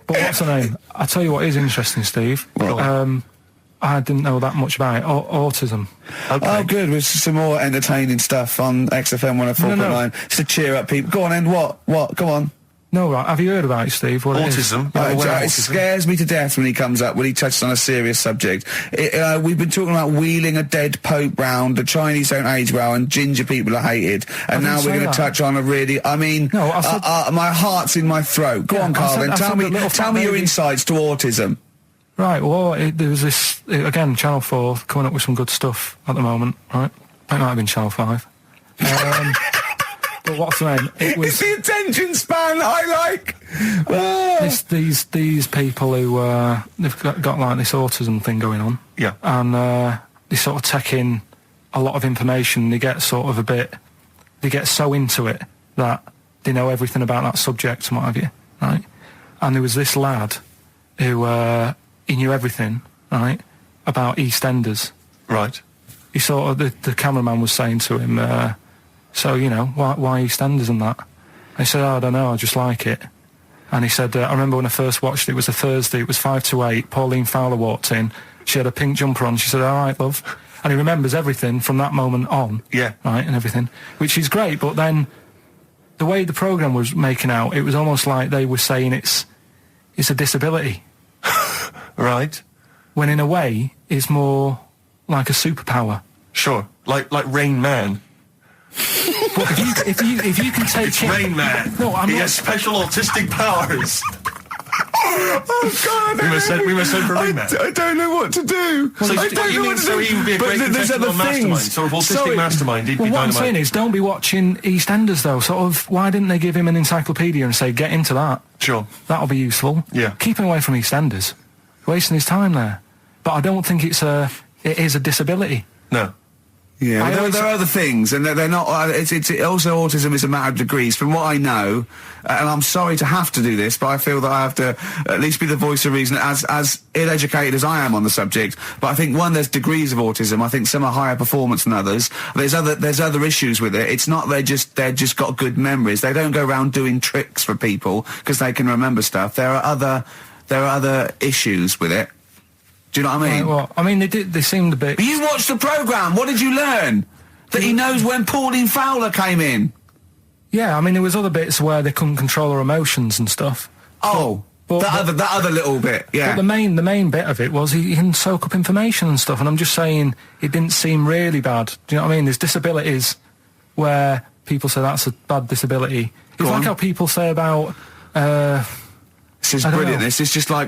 what's the name? I'll tell you what is interesting, Steve. What? I didn't know that much about it. Autism. Okay. Oh, good. With some more entertaining stuff on XFM 104.9. Just to cheer up people. Go on, End. What? Go on. No, right. Have you heard about it, Steve? What it is? Autism. It scares me to death when he comes up, when he touches on a serious subject. We've been talking about wheeling a dead pope round, the Chinese don't age well, and ginger people are hated. And now we're going to touch on a really, my heart's in my throat. Go on, Carl, then tell me your insights to autism. Right, well, there was this, again, Channel 4 coming up with some good stuff at the moment, right? It might have been Channel 5. But what's the name? It's the attention span I like. These people who they've got like this autism thing going on. Yeah. And they sort of take in a lot of information. They get sort of they get so into it that they know everything about that subject and what have you, right? And there was this lad who he knew everything, right, about EastEnders. Right. He sort of the cameraman was saying to him. So, why EastEnders and that? And he said, I don't know, I just like it. And he said, I remember when I first watched it was a Thursday, it was 5 to 8, Pauline Fowler walked in, she had a pink jumper on, she said, all right, love. And he remembers everything from that moment on. Yeah. Right, and everything, which is great, but then the way the programme was making out, it was almost like they were saying it's a disability. Right. When in a way, it's more like a superpower. Sure. Like Rain Man. But if you can take It's Rain Man. No, he has special autistic powers. Oh God! We must send for Rain Man. I don't know what to do. So I don't know what to do. So he would be a great contestant on Mastermind, sort of autistic mastermind. He'd be what I'm dynamite. saying is, don't be watching EastEnders though. Sort of, why didn't they give him an encyclopedia and say, get into that? Sure. That'll be useful. Yeah. Keep him away from EastEnders. Wasting his time there. But I don't think it is a disability. No. Yeah, there are other things, and they're not. It's also autism is a matter of degrees. From what I know, and I'm sorry to have to do this, but I feel that I have to at least be the voice of reason, as ill-educated as I am on the subject. But I think there's degrees of autism. I think some are higher performance than others. There's other issues with it. It's not they're just got good memories. They don't go around doing tricks for people because they can remember stuff. There are other issues with it. Do you know what I mean? Right, well, I mean, they seemed a bit... But you watched the programme. What did you learn? That he knows when Pauline Fowler came in. Yeah, I mean, there was other bits where they couldn't control her emotions and stuff. Oh, that other little bit, yeah. But the main bit of it was he can soak up information and stuff, and I'm just saying it didn't seem really bad. Do you know what I mean? There's disabilities where people say that's a bad disability. It's like how people say about... This is brilliant. This is just like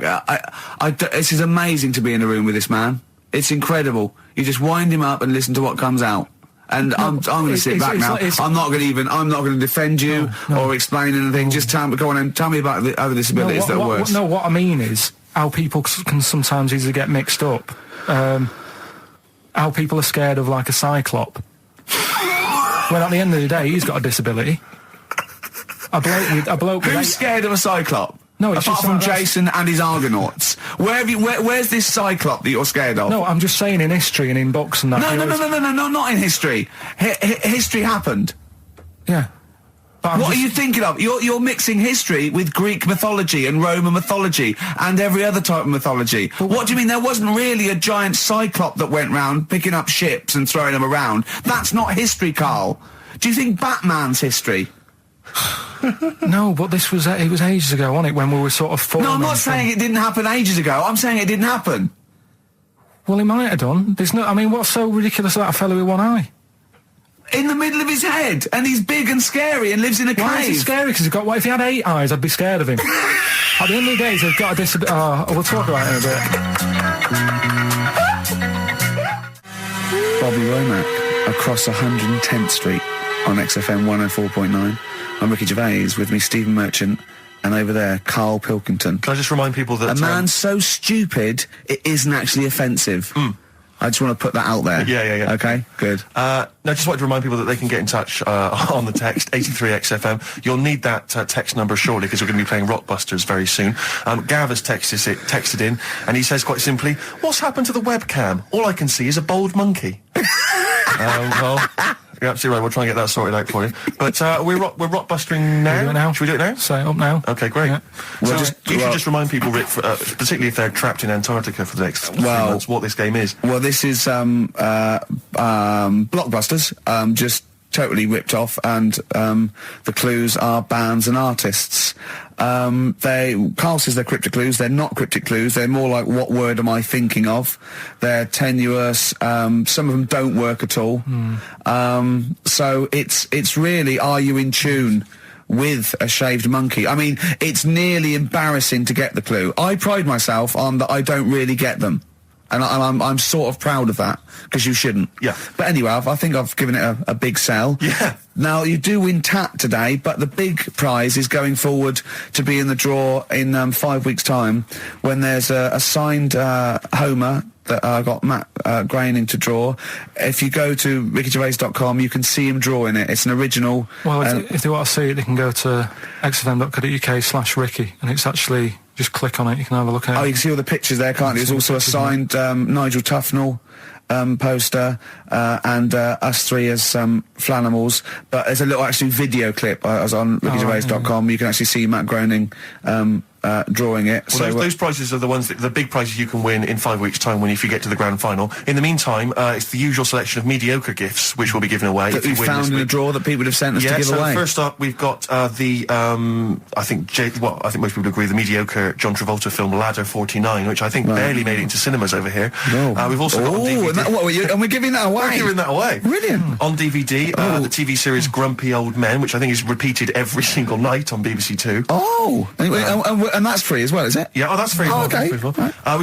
this is amazing to be in a room with this man. It's incredible. You just wind him up and listen to what comes out. And I'm going to sit back now. I'm not going to defend you or explain anything. Just tell me about the other disabilities that are worse. No, what I mean is how people can sometimes easily get mixed up. How people are scared of like a cyclop. Well, at the end of the day, he's got a disability. A bloke. Who's scared of a cyclop? No, it's apart just from like Jason and his Argonauts. Where's this cyclop that you're scared of? No, I'm just saying in history and in books and that. No, not in history. History happened. Yeah. What are you thinking of? You're mixing history with Greek mythology and Roman mythology and every other type of mythology. What do you mean? There wasn't really a giant cyclop that went round picking up ships and throwing them around. That's not history, Carl. Do you think Batman's history? No, but it was ages ago, wasn't it, when we were sort of forming... No, I'm not saying it didn't happen ages ago. I'm saying it didn't happen. Well, he might have done. What's so ridiculous about a fellow with one eye? In the middle of his head, and he's big and scary and lives in a cave. Why is he scary? Because what if he had 8 eyes, I'd be scared of him. At the end of the day, he's got a disability... we'll talk about it in a bit. Bobby Womack, across 110th Street on XFM 104.9. I'm Ricky Gervais, with me Stephen Merchant, and over there, Karl Pilkington. Can I just remind people that... A man so stupid, it isn't actually offensive. I just want to put that out there. Yeah. Okay, good. No, just wanted to remind people that they can get in touch on the text, 83XFM. You'll need that text number shortly, because we're going to be playing Rockbusters very soon. Gav has texted in, and he says quite simply, what's happened to the webcam? All I can see is a bald monkey. Well... You're absolutely right. We'll try and get that sorted out for you. But we're rockbustering now. Should we do it now? Should we do it now? Say it up now. Okay, great. Yeah. Well, you should just remind people, Rick, particularly if they're trapped in Antarctica for the next 3 months, what this game is. Well, this is Blockbusters. Just totally ripped off, and the clues are bands and artists. Carl says they're cryptic clues. They're not cryptic clues. They're more like, what word am I thinking of? They're tenuous. Some of them don't work at all. So it's really, are you in tune with a shaved monkey? I mean, it's nearly embarrassing to get the clue. I pride myself on that I don't really get them. And I'm sort of proud of that, because you shouldn't. Yeah. But anyway, I think I've given it a big sell. Yeah. Now, you do win Tat today, but the big prize is going forward to be in the draw in 5 weeks' time, when there's a signed Homer that I got Matt Groening to draw. If you go to rickygervais.com, you can see him drawing it. It's an original. Well, if they want to see it, they can go to xfm.co.uk/Ricky, and it's actually, just click on it, you can have a look at it. Oh, you can see all the pictures there, can't you? There's also a signed Nigel Tufnell poster, and us three as Flanimals. But there's a little actually video clip. I was on rickygervais.com. You can actually see Matt Groening drawing it. Well, those prizes are the ones, the big prizes you can win in 5 weeks' time if you get to the grand final. In the meantime, it's the usual selection of mediocre gifts which will be given away. That we found in a drawer that people have sent us to give away. First up, we've got I think most people agree, the mediocre John Travolta film Ladder 49, which I think barely made it into cinemas over here. We've also got on DVD. And we're giving that away. We're giving that away. Brilliant. On DVD, the TV series Grumpy Old Men, which I think is repeated every single night on BBC Two. Oh, and that's free as well, is it? Yeah, that's free. Oh, okay. We've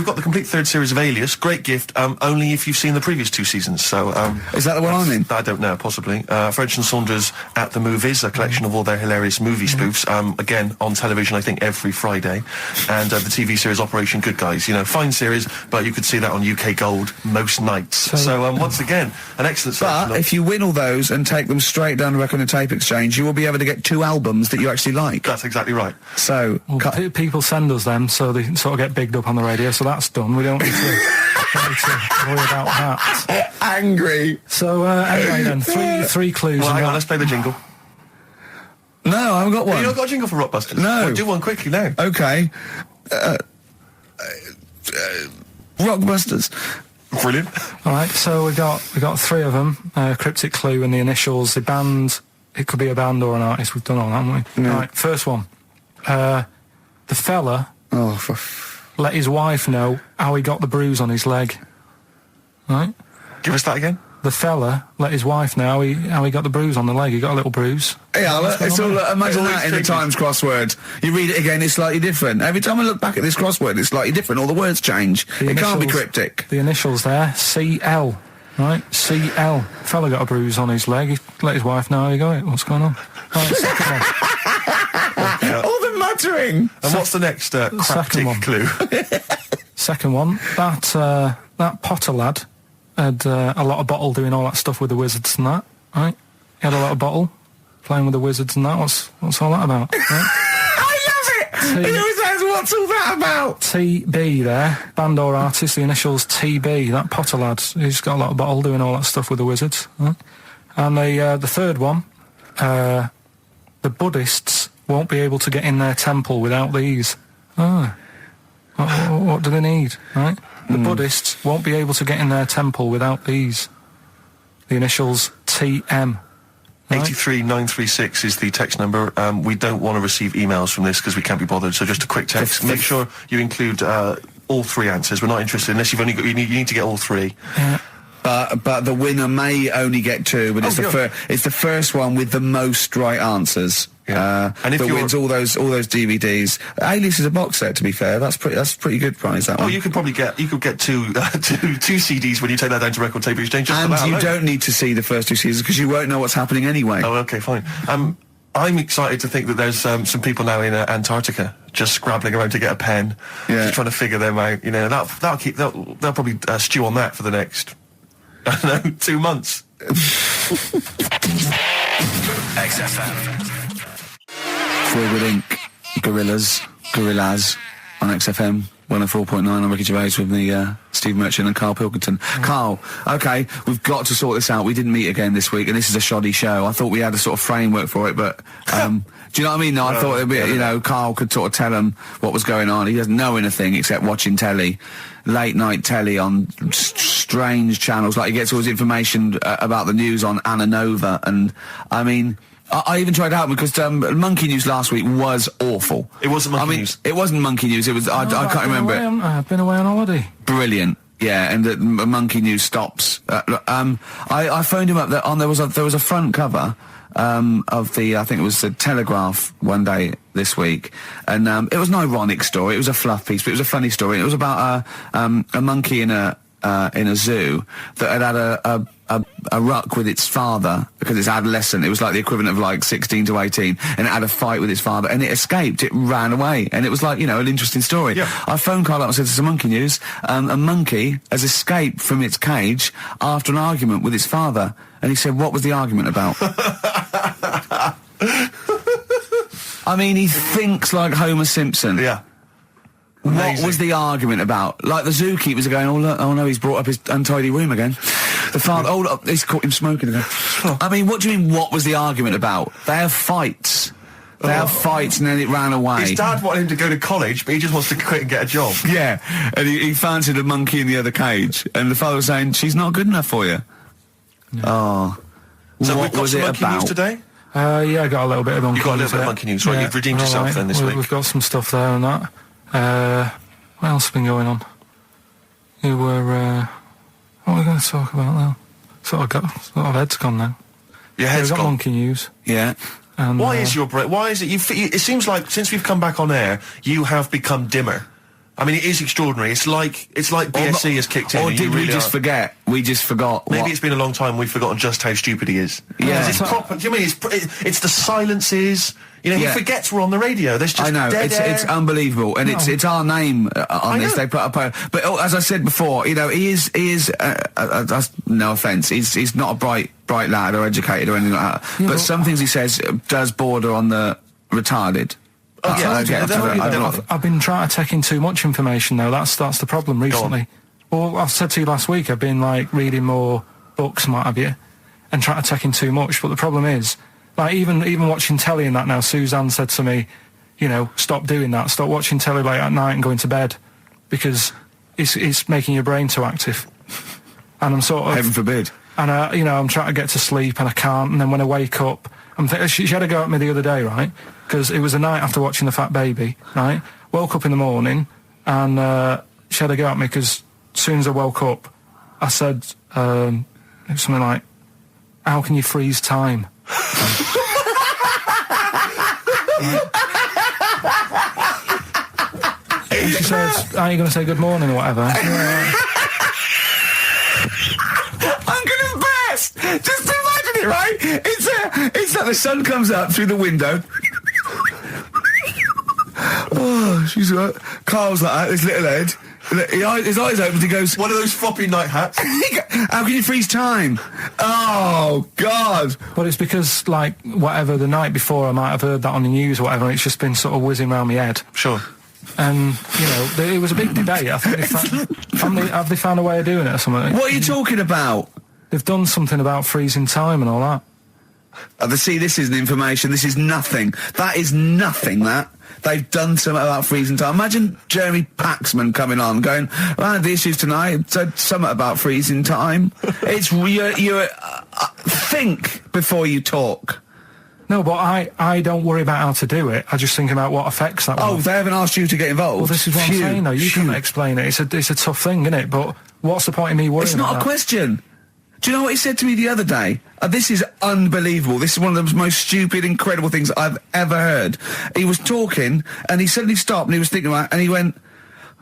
got the complete third series of Alias. Great gift, only if you've seen the previous 2 seasons. So, is that the one I'm in? I don't know, possibly. French and Saunders at the Movies, a collection of all their hilarious movie spoofs. Again, on television, I think every Friday. And the TV series Operation Good Guys. Fine series, but you could see that on UK Gold most nights. So once again, an excellent selection. But if you win all those and take them straight down to Record and Tape Exchange, you will be able to get 2 albums that you actually like. That's exactly right. So, people send us them, so they sort of get bigged up on the radio, so that's done. We don't need to worry about that. Angry. So, anyway then, three clues. Well, hang on, let's play the jingle. No, I haven't got one. You not got a jingle for Rockbusters? No. Well, do one quickly now. Okay. Rockbusters. Brilliant. All right, so we got 3 of them. Cryptic clue and the initials. The band. It could be a band or an artist. We've done all that, haven't we? Yeah. All right, first one. The fella let his wife know how he got the bruise on his leg. Right? Give us that again. The fella let his wife know how he got the bruise on the leg. He got a little bruise. Yeah, it's all. Imagine that in the Times crossword. You read it again, it's slightly different. Every time I look back at this crossword, it's slightly different. All the words change. It can't be cryptic. The initials there, CL. Right, CL. Fella got a bruise on his leg. He let his wife know how he got it. What's going on? Right, second one. All the muttering. And what's the next cryptic clue? Second one. That Potter lad had a lot of bottle doing all that stuff with the wizards and that. Right, he had a lot of bottle playing with the wizards and that. What's all that about? Right? I love it. He always says, "What's all that about?" TB there, band or artist, the initials TB. That Potter lad, he's got a lot of bottle doing all that stuff with the wizards. Right? And the third one, the Buddhists won't be able to get in their temple without these. What do they need? Right? The Buddhists won't be able to get in their temple without these. The initials TM. Right? 83936 is the text number. We don't want to receive emails from this because we can't be bothered. So just a quick text. Make sure you include all 3 answers. We're not interested unless you've only got. You need to get all 3. Yeah. But the winner may only get 2. But it's the first one with the most right answers. Yeah. And if that wins all those DVDs. Alias is a box set, to be fair. That's pretty good prize, that one. You could probably get two CDs when you take that down to Record Tape Exchange. And you don't need to see the first 2 seasons because you won't know what's happening anyway. Oh, okay, fine. I'm excited to think that there's some people now in Antarctica just scrabbling around to get a pen, just trying to figure them out. They'll probably stew on that for the next 2 months. XFM. Forward Inc. Gorillas on XFM 104.9 on Ricky Gervais with me, Steve Merchant and Karl Pilkington. Karl, okay, we've got to sort this out. We didn't meet again this week, and this is a shoddy show. I thought we had a sort of framework for it, but Do you know what I mean? No, I thought it'd be, Karl could sort of tell him what was going on. He doesn't know anything except watching telly, late night telly on strange channels. Like he gets all his information about the news on Anna Nova, and I mean, I even tried to help him because Monkey News last week was awful. It wasn't Monkey News. It wasn't Monkey News. It was I can't remember it. I've been away on holiday. Brilliant. Yeah, and the Monkey News stops. I phoned him up. There was a front cover of the, I think it was the Telegraph one day this week, and it was an ironic story. It was a fluff piece, but it was a funny story. It was about a monkey in a zoo that had a ruck with its father because it's adolescent. It was like the equivalent of like 16 to 18, and it had a fight with its father, and it escaped. It ran away, and it was like, an interesting story. Yeah. I phoned Karl up and said, "This is a Monkey News. A monkey has escaped from its cage after an argument with its father." And he said, "What was the argument about?" I mean, he thinks like Homer Simpson. Yeah. What Amazing. was the argument about? Like the zookeepers are going, oh no, he's brought up his untidy room again. The father, he's caught him smoking again. I mean, what do you mean, what was the argument about? They have fights. They have fights, and then it ran away. His dad wanted him to go to college, but he just wants to quit and get a job. Yeah, and he fancied a monkey in the other cage, and the father was saying, "She's not good enough for you." No. Oh. So what we've got was some it Monkey about? News today? Yeah, I got a little bit of Monkey News. You got a little bit of Monkey News, right? You've redeemed yourself then this week. We've got some stuff there and that. What else has been going on? What are we going to talk about now? Sort of head's gone now. Your head's we've got gone. Monkey News. Yeah. And, Why is your brain? Why is it? It seems like since we've come back on air, you have become dimmer. I mean, it is extraordinary. It's like BSC has kicked in. Or and did you we really just are. forget? We just forgot. Maybe what- it's been a long time. We've forgotten just how stupid he is. Yeah. 'Cause it's proper. Do you mean it's the silences? He Yeah. forgets we're on the radio. There's just I know, dead air. it's unbelievable, and it's our name on this. know. They put up but as I said before, he is no offence, he's not a bright lad or educated or anything like that. Yeah, but but- some things he says does border on the retarded. Oh, yeah, I get- definitely, I don't- definitely. I've been trying to take in too much information though. That's the problem recently. Well, I've said to you last week, I've been like reading more books and what have you, and trying to take in too much. But the problem is, like even watching telly and that now, Suzanne said to me, stop doing that. Stop watching telly late at night and going to bed, because it's making your brain too active. And I'm sort of Heaven forbid. And I'm trying to get to sleep and I can't. And then when I wake up, she had a go at me the other day, right? Because it was a night after watching The Fat Baby, right? Woke up in the morning and she had a go at me because as soon as I woke up, I said it was something like, "How can you freeze time?" And she says, "Are you going to say good morning or whatever?" I'm gonna burst! Just imagine it, right? It's like the sun comes up through the window. Oh, she's right. Carl's like that, his little head. His eyes open, he goes, One of those floppy night hats. "How can you freeze time?" Oh, God. But it's because, like, whatever, the night before I might have heard that on the news or whatever, and it's just been sort of whizzing around my head. Sure. And, it was a big debate. I think have they found a way of doing it or something? What are you talking about? They've done something about freezing time and all that. See, this isn't information. This is nothing. That is nothing, that. They've done something about freezing time. Imagine Jeremy Paxman coming on going, "Well, the issues tonight said something about freezing time." It's think before you talk. No, but I don't worry about how to do it. I just think about what effects that will Oh, have. they haven't asked you to get involved? Well, this is what I'm Phew, saying, though. You phew. can't explain it. It's a tough thing, isn't it? But what's the point of me worrying It's not about a question. Do you know what he said to me the other day? This is unbelievable. This is one of the most stupid, incredible things I've ever heard. He was talking, and he suddenly stopped, and he was thinking about it, and he went,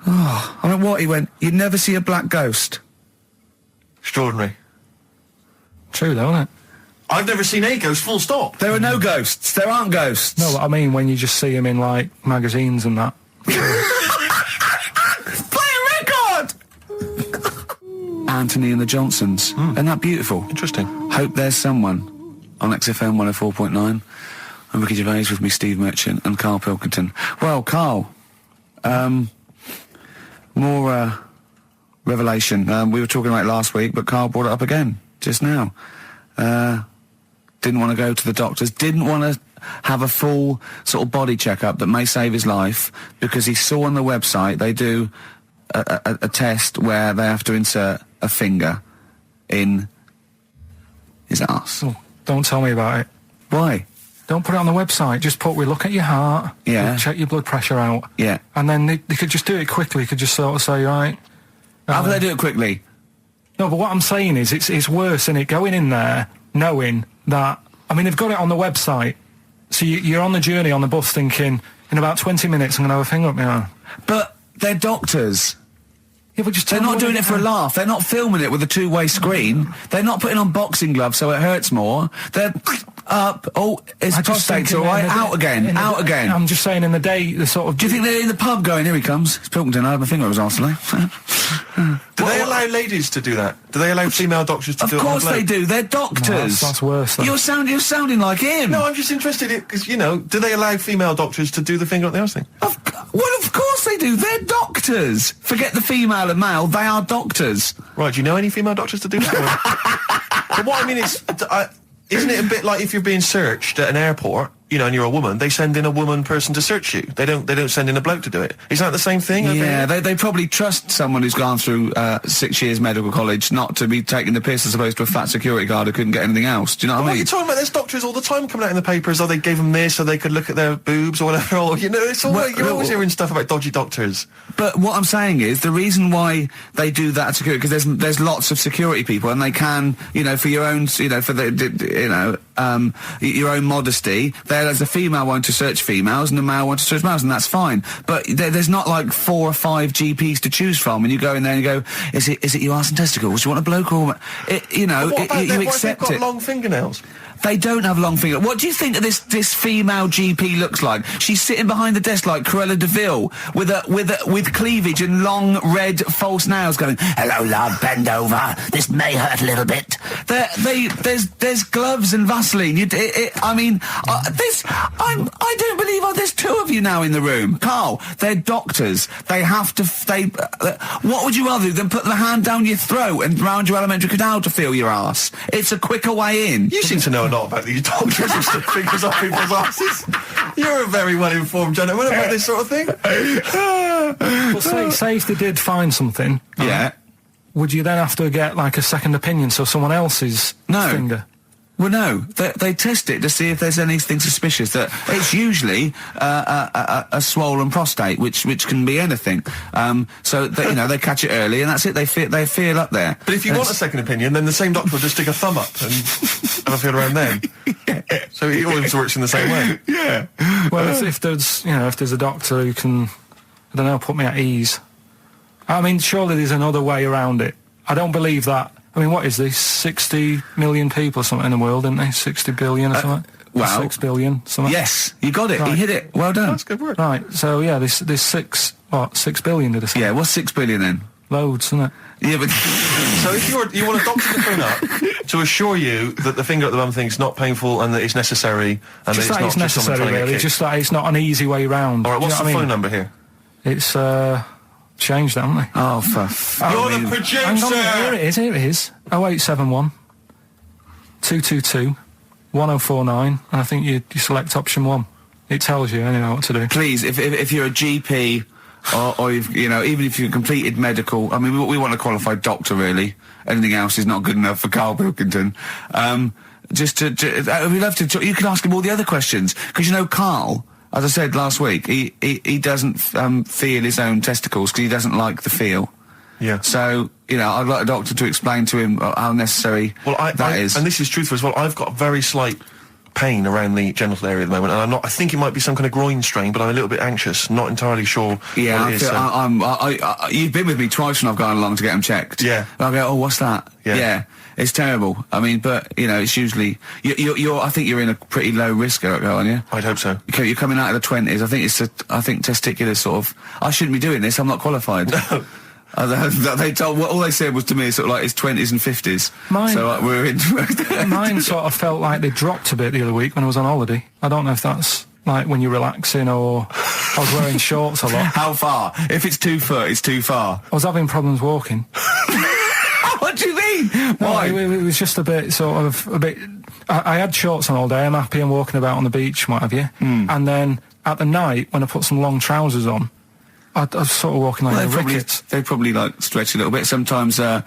"Oh," I went, "What?" He went, "You'd never see a black ghost." Extraordinary. that? True, though, isn't it? I've never seen a ghost, full stop. There are no ghosts. There aren't ghosts. No, but I mean when you just see them in, like, magazines and that. Play a record! Anthony and the Johnsons. Isn't that beautiful? Interesting. Hope There's Someone on XFM 104.9. I'm Ricky Gervais, with me Steve Merchant and Karl Pilkington. Well, Karl, more revelation. We were talking about it last week, but Karl brought it up again just now. Didn't want to go to the doctors. Didn't want to have a full sort of body checkup that may save his life because he saw on the website they do a test where they have to insert a finger in his arse. Oh, don't tell me about it. Why? Don't put it on the website. Just we look at your heart. Yeah. We'll check your blood pressure out. Yeah. And then they could just do it quickly. They could just sort of say, right. How do they do it quickly? No, but what I'm saying is it's worse, isn't it? Going in there knowing that, I mean, they've got it on the website. So you're on the journey on the bus thinking, in about 20 minutes I'm going to have a finger up my arm. But they're doctors. Yeah, but just They're not doing it for a laugh. They're not filming it with a two-way screen. They're not putting on boxing gloves so it hurts more. They're up. Oh, his prostate's all right. Out again. Out again. I'm just saying in the day, the sort of... Do you think they're in the pub going, here he comes? It's Pilkington. I have my finger up his arse today. Do they allow ladies to do that? Do they allow female doctors to do it? Of course they do. They're doctors. No, that's worse. You're sounding like him. No, I'm just interested because, you know, do they allow female doctors to do the finger up the arse thing? Well, of course they do. They're doctors. Forget the female and male. They are doctors. Right, do you know any female doctors to do that? But what I mean is, isn't it a bit like if you're being searched at an airport, you know, and you're a woman, they send in a woman person to search you. They don't send in a bloke to do it. Is that the same thing? Yeah, they probably trust someone who's gone through 6 years medical college not to be taking the piss as opposed to a fat security guard who couldn't get anything else. Do you know what I mean? You're talking about there's doctors all the time coming out in the papers, or they gave them this so they could look at their boobs or whatever, or, you know, it's all you're always hearing stuff about dodgy doctors. But what I'm saying is the reason why they do that at security, because there's lots of security people and they can, you know, for your own, you know, for the, you know, your own modesty, there's a female one to search females and a male one to search males, and that's fine. But there's not like 4 or 5 GPs to choose from, and you go in there and you go, is it your arse and testicles? Do you want a bloke or you know? What about you what accept if they've it. got long fingernails? They don't have long fingers. What do you think this female GP looks like? She's sitting behind the desk like Cruella de Vil with cleavage and long red false nails going, hello love, bend over. This may hurt a little bit. There's gloves and Vaseline. I don't believe there's 2 of you now in the room. Carl, they're doctors. They have to, what would you rather do than put the hand down your throat and round your alimentary canal to feel your arse? It's a quicker way in. You seem to know a lot about these doctors who stick fingers up people's asses. You're a very well-informed gentleman about this sort of thing. Well, say if they did find something, Yeah. would you then have to get like a second opinion, so someone else's finger? Well, no. They test it to see if there's anything suspicious. That it's usually a swollen prostate, which can be anything. So you know, they catch it early, and that's it. They feel up there. But if you want a second opinion, then the same doctor will just stick a thumb up and have a feel around then. Yeah. So it always works in the same way. Yeah. Well, if there's a doctor who can, I don't know, put me at ease. I mean, surely there's another way around it. I don't believe that. I mean, what is this? 60 million people or something in the world, isn't they? 60 billion or something? Well, 6 billion, something? Yes, you got it. Right. You hit it. Well done. That's good work. Right, so yeah, there's 6 billion, did I say? Yeah, what's 6 billion then? Loads, isn't it? Yeah, but... So if you want a doctor to phone up to assure you that the finger at the bum thing's not painful and that it's necessary and Just that that it's it's not just someone necessary, trying to really. get kicked. Just that it's not an easy way round. All right, what's Do the you know phone what number here? I mean? It's, changed, haven't they? Oh, for... You're the producer! Hang on, here it is. 0871 222 1049, and I think you select option 1. It tells you anyway what to do. Please, if you're a GP or you've, you know, even if you've completed medical, I mean, we want a qualified doctor, really. Anything else is not good enough for Karl Pilkington. We'd love to talk. You can ask him all the other questions, because, you know, Karl, as I said last week, he doesn't feel his own testicles because he doesn't like the feel. Yeah. So, you know, I'd like a doctor to explain to him how necessary that is. And this is truthful as well. I've got very slight pain around the genital area at the moment, and I think it might be some kind of groin strain, but I'm a little bit anxious, not entirely sure Yeah, what it is. you've been with me twice when I've gone along to get them checked. Yeah. And I go, oh, what's that? Yeah. It's terrible. I mean, but, you know, it's usually... I think you're in a pretty low risk, aren't you? I'd hope so. You're coming out of the 20s. I think testicular sort of... I shouldn't be doing this. I'm not qualified. All they said was to me sort of like it's 20s and 50s. We're in... Mine sort of felt like they dropped a bit the other week when I was on holiday. I don't know if that's like when you're relaxing or I was wearing shorts a lot. How far? If it's 2 foot, it's too far. I was having problems walking. What do you mean? Why? No, it was just a bit, I had shorts on all day, I'm happy and walking about on the beach and what have you. And then at the night, when I put some long trousers on, I was sort of walking like a ricket. They probably like stretch a little bit. Sometimes, I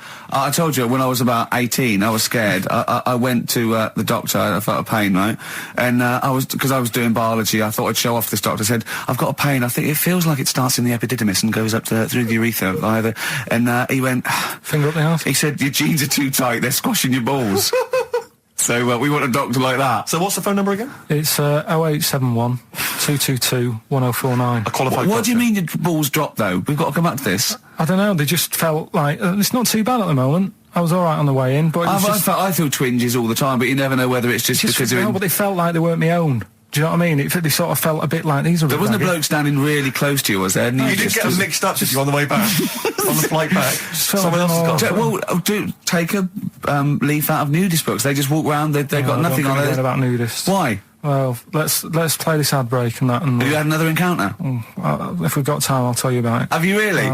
told you when I was about 18, I was scared. I went to the doctor. I felt a pain, right? And because I was doing biology, I thought I'd show off this doctor. I said, I've got a pain. I think it feels like it starts in the epididymis and goes up through the urethra either. And he went, finger up the arse. He said, your jeans are too tight. They're squashing your balls. So we want a doctor like that. So what's the phone number again? It's 0871 222 1049. A qualified What do you doctor. mean your balls dropped, though? We've got to come back to this. I don't know, they just felt like... it's not too bad at the moment. I was all right on the way in, but it was I feel twinges all the time, but you never know whether it's just because they're but they felt like they weren't my own. Do you know what I mean? They sort of felt a bit like these are... There wasn't a bloke standing really close to you, was there? And You didn't get them mixed up, did you, on the way back? On the flight back? Someone else has got... Well, take a leaf out of nudist books. They just walk around, they've got nothing on it. About nudists. Why? Well, let's play this ad break and that. And Have you had another encounter? if we've got time, I'll tell you about it. Have you really?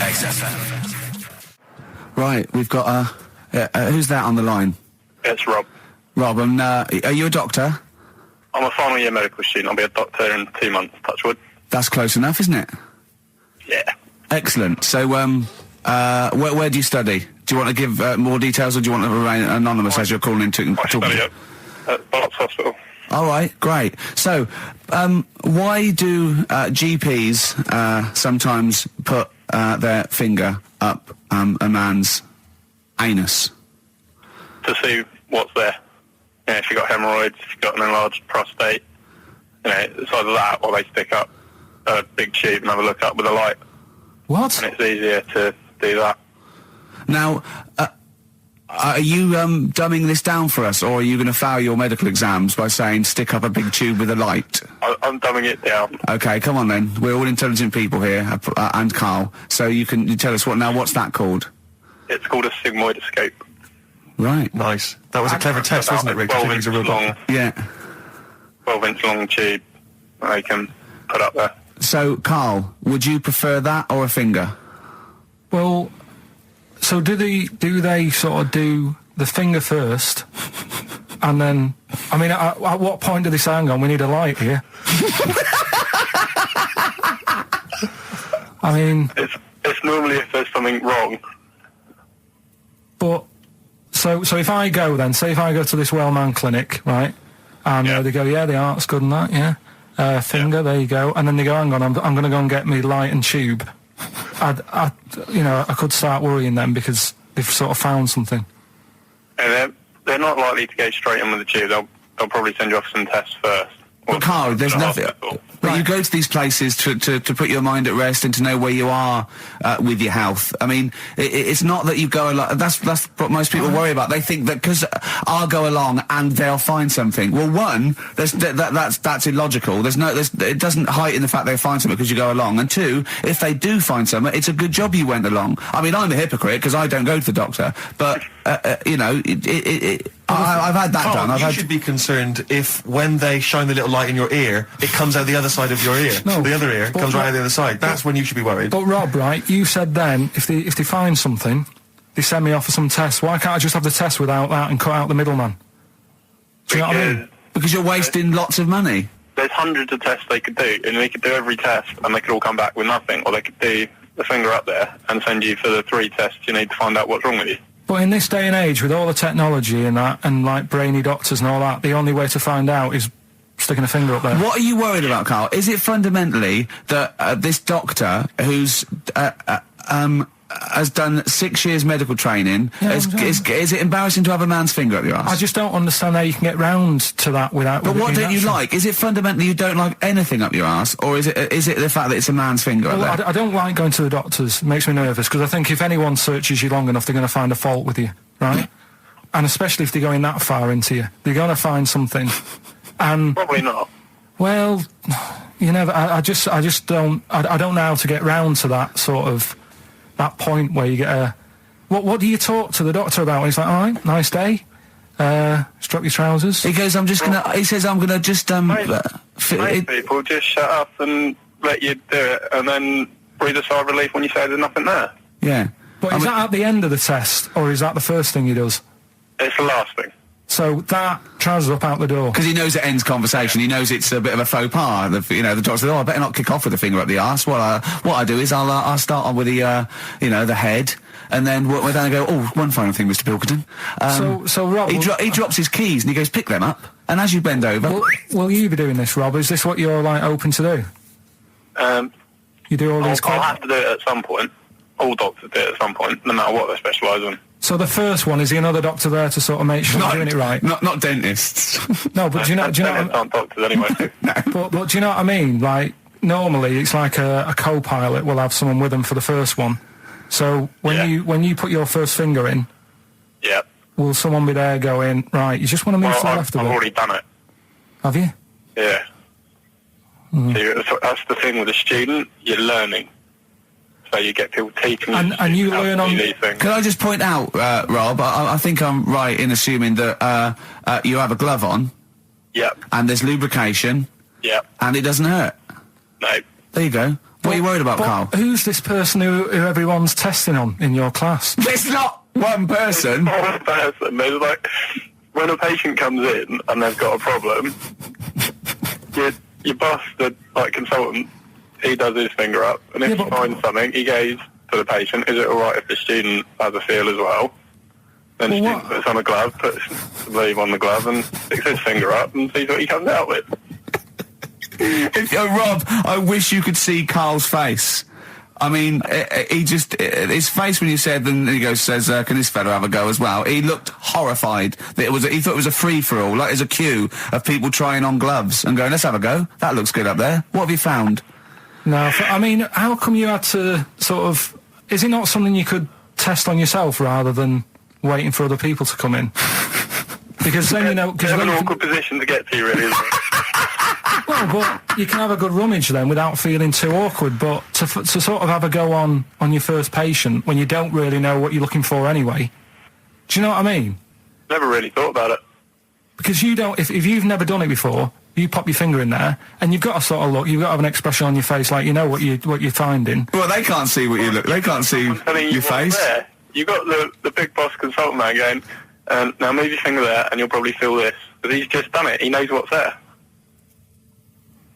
XFM. Right, we've got who's that on the line? It's Rob. Rob, are you a doctor? I'm a final year medical student. I'll be a doctor in 2 months, touch wood. That's close enough, isn't it? Yeah. Excellent. So, where do you study? Do you want to give more details, or do you want to remain anonymous as you're calling in to I study at Barts Hospital. All right, great. So, why do GPs sometimes put their finger up a man's anus? To see what's there. You know, if you've got hemorrhoids, if you've got an enlarged prostate, you know, it's either that or they stick up a big tube and have a look up with a light. What? And it's easier to do that. Now, are you dumbing this down for us, or are you going to fail your medical exams by saying stick up a big tube with a light? I'm dumbing it down. Okay, come on then. We're all intelligent people here, and Carl. So you tell us what's that called? It's called a sigmoidoscope. Right. Nice. That was a clever test, wasn't it, Rick? 12 He's a real inch long, doctor. Yeah. 12-inch long tube that they can put up there. So, Carl, would you prefer that or a finger? Well, so do they sort of do the finger first, and then... I mean, at what point do they say, hang on, we need a light here? I mean... It's normally if there's something wrong. But... So if I go then, say if I go to this Wellman clinic, right, and they go, yeah, the art's good and that, yeah, finger, there you go, and then they go, hang on, I'm going to go and get me light and tube. I could start worrying then because they've sort of found something. And they're not likely to go straight in with the tube. They'll probably send you off some tests first. But Carl, there's nothing... Hospital. But you go to these places to put your mind at rest and to know where you are with your health. I mean, it's not that you go along... That's what most people worry about. They think that because I'll go along and they'll find something. Well, one, that's illogical. It doesn't heighten the fact they'll find something because you go along. And two, if they do find something, it's a good job you went along. I mean, I'm a hypocrite because I don't go to the doctor. But, I've had that Carl, done. you should be concerned if when they shine the little light in your ear, it comes out the other side of your ear. No, the other ear comes right out the other side. That's when you should be worried. But Rob, right, you said then, if they find something, they send me off for some tests. Why can't I just have the test without that and cut out the middleman? Do you know what I mean? Because you're wasting lots of money. There's hundreds of tests they could do, and they could do every test, and they could all come back with nothing. Or they could do the finger up there and send you for the 3 tests you need to find out what's wrong with you. But in this day and age, with all the technology and that, and like brainy doctors and all that, the only way to find out is sticking a finger up there. What are you worried about, Carl? Is it fundamentally that this doctor who's has done 6 years medical training, is it embarrassing to have a man's finger up your ass? I just don't understand how you can get round to that without... But what don't you like? Is it fundamentally you don't like anything up your ass, or is it the fact that it's a man's finger up there? I don't like going to the doctors. It makes me nervous, because I think if anyone searches you long enough, they're going to find a fault with you, right? And especially if they're going that far into you. They're going to find something. And... Probably not. Well, you know, I just don't... I don't know how to get round to that sort of... that point where you get a... What do you talk to the doctor about? He's like, all right, nice day. Strap your trousers. He goes, he says, I'm gonna just, Most people just shut up and let you do it, and then breathe a sigh of relief when you say there's nothing there. Yeah. But is that at the end of the test, or is that the first thing he does? It's the last thing. So that trousers up out the door. Because he knows it ends conversation. He knows it's a bit of a faux pas. The doctor says, "Oh, I better not kick off with the finger up the arse." Well, what I do is I'll start on with the the head, and then we're down and go. Oh, one final thing, Mr. Pilkington. So Rob, he drops his keys and he goes, "Pick them up." And as you bend over, will you be doing this, Rob? Is this what you're like open to do? You do all these. I'll have to do it at some point. All doctors do it at some point, no matter what they specialise in. So the first one, is the another doctor there to sort of make sure you're doing it right? Not dentists. No, but do you know? Aren't doctors anyway. But do you know what I mean? Like, normally it's like a co-pilot will have someone with them for the first one. So when you put your first finger in, Yeah. will someone be there going, right, you just want to move to the left I've of it? already done it. Have you? Yeah. So that's the thing with a student, you're learning. So you get people teaching And you how to learn do on... these things. Can I just point out, Rob, I think I'm right in assuming that you have a glove on, Yep. and there's lubrication, Yep. and it doesn't hurt. No. There you go. What are you worried about, But Carl? who's this person who everyone's testing on in your class? It's not one person. One person. There's like, when a patient comes in and they've got a problem, your boss, the consultant, he does his finger up, and if he finds something, he goes to the patient, is it alright if the student has a feel as well? Then the student puts on a glove, puts the sleeve on the glove, and sticks his finger up and sees what he comes out with. Rob, I wish you could see Carl's face. I mean, his face when you said, and he says, can this fella have a go as well? He looked horrified. That he thought it was a free-for-all, like there's a queue of people trying on gloves and going, let's have a go. That looks good up there. What have you found? No, I mean, how come you had to sort of... Is it not something you could test on yourself rather than waiting for other people to come in? Because then, you know... It's an awkward position to get to, really, isn't it? Well, but you can have a good rummage then without feeling too awkward, but to sort of have a go on your first patient when you don't really know what you're looking for anyway, do you know what I mean? Never really thought about it. Because you don't... If you've never done it before... You pop your finger in there, and you've got to sort of look. You've got to have an expression on your face, like you know what you're finding. Well, they can't see what you look. They can't see your face. There. You got the big boss consultant man going, now move your finger there, and you'll probably feel this. But he's just done it. He knows what's there.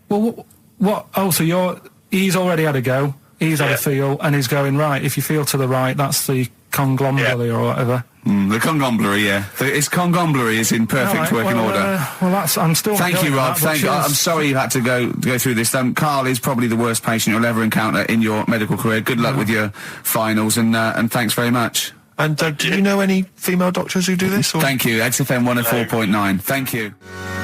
Well, what? Oh, so he's already had a go. He's had a feel, and he's going right. If you feel to the right, that's the conglomeracy or whatever. The congomblery, yeah. Its congomblery is in perfect working order. Well, that's... I'm still... Thank you, Rob. Thank you. I'm sorry you had to go through this. Carl is probably the worst patient you'll ever encounter in your medical career. Good luck with your finals, and thanks very much. And do you know any female doctors who do this? Or? Thank you. XFM 104.9. Thank you.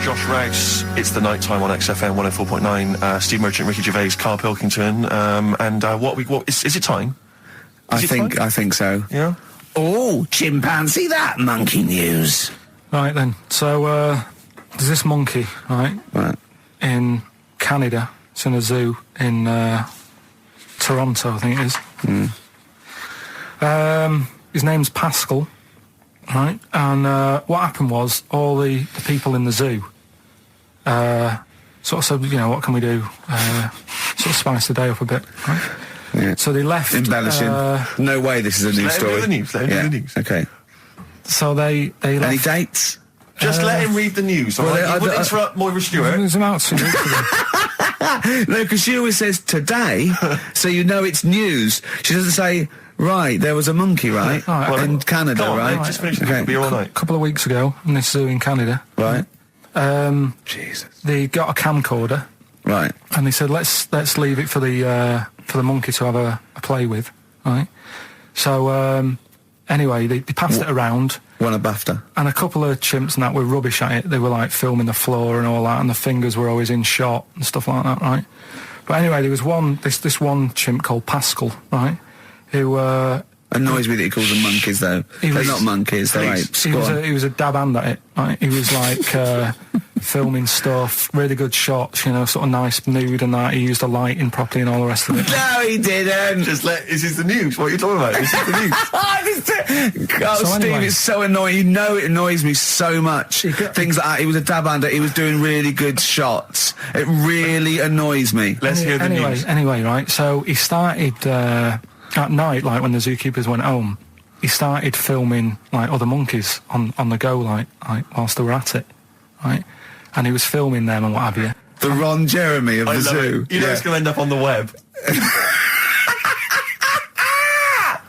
Josh Rouse, it's the night time on XFM 104.9. Steve Merchant, Ricky Gervais, Karl Pilkington, and what is it time? I think so. Yeah. Oh, chimpanzee, that monkey news. Right then. So there's this monkey, right? In Canada. It's in a zoo in Toronto, I think it is. His name's Pascal, right? And what happened was all the people in the zoo sort of said, you know, what can we do? Sort of spice the day up a bit, right? Yeah. So they left... Embellishing. No way this is a news story. Let him do the news. Okay. So they left... Any dates? Just let him read the news, all right? You wouldn't interrupt Moira Stewart. There's about 2 weeks ago. No, because she always says today, so you know it's news. She doesn't say, right, there was a monkey, right? In Canada, Come on, right? mate, just finish the be all night. A couple of weeks ago, in this zoo in Canada. Right. Jesus. They got a camcorder. Right. And they said, let's leave it for the monkey to have a play with, right? So, anyway, they passed it around. Won a BAFTA. And a couple of chimps and that were rubbish at it. They were, like, filming the floor and all that, and the fingers were always in shot and stuff like that, right? But anyway, there was this one chimp called Pascal, right, who... Annoys me that he calls them monkeys, though. They're not monkeys, they're apes. He was a dab hand at it, right? He was, like, filming stuff, really good shots, you know, sort of nice mood and that. He used the lighting properly and all the rest of it. No, he didn't. Is this the news? What are you talking about? Is this the news? Steve, it's so annoying. You know it annoys me so much. Things like that. He was a dab hand. He was doing really good shots. It really annoys me. Let's hear the news. Anyway, right, so he started at night, like when the zookeepers went home, he started filming like other monkeys on the go, like whilst they were at it, right? And he was filming them and what have you. The Ron Jeremy of the zoo. You know it's going to end up on the web.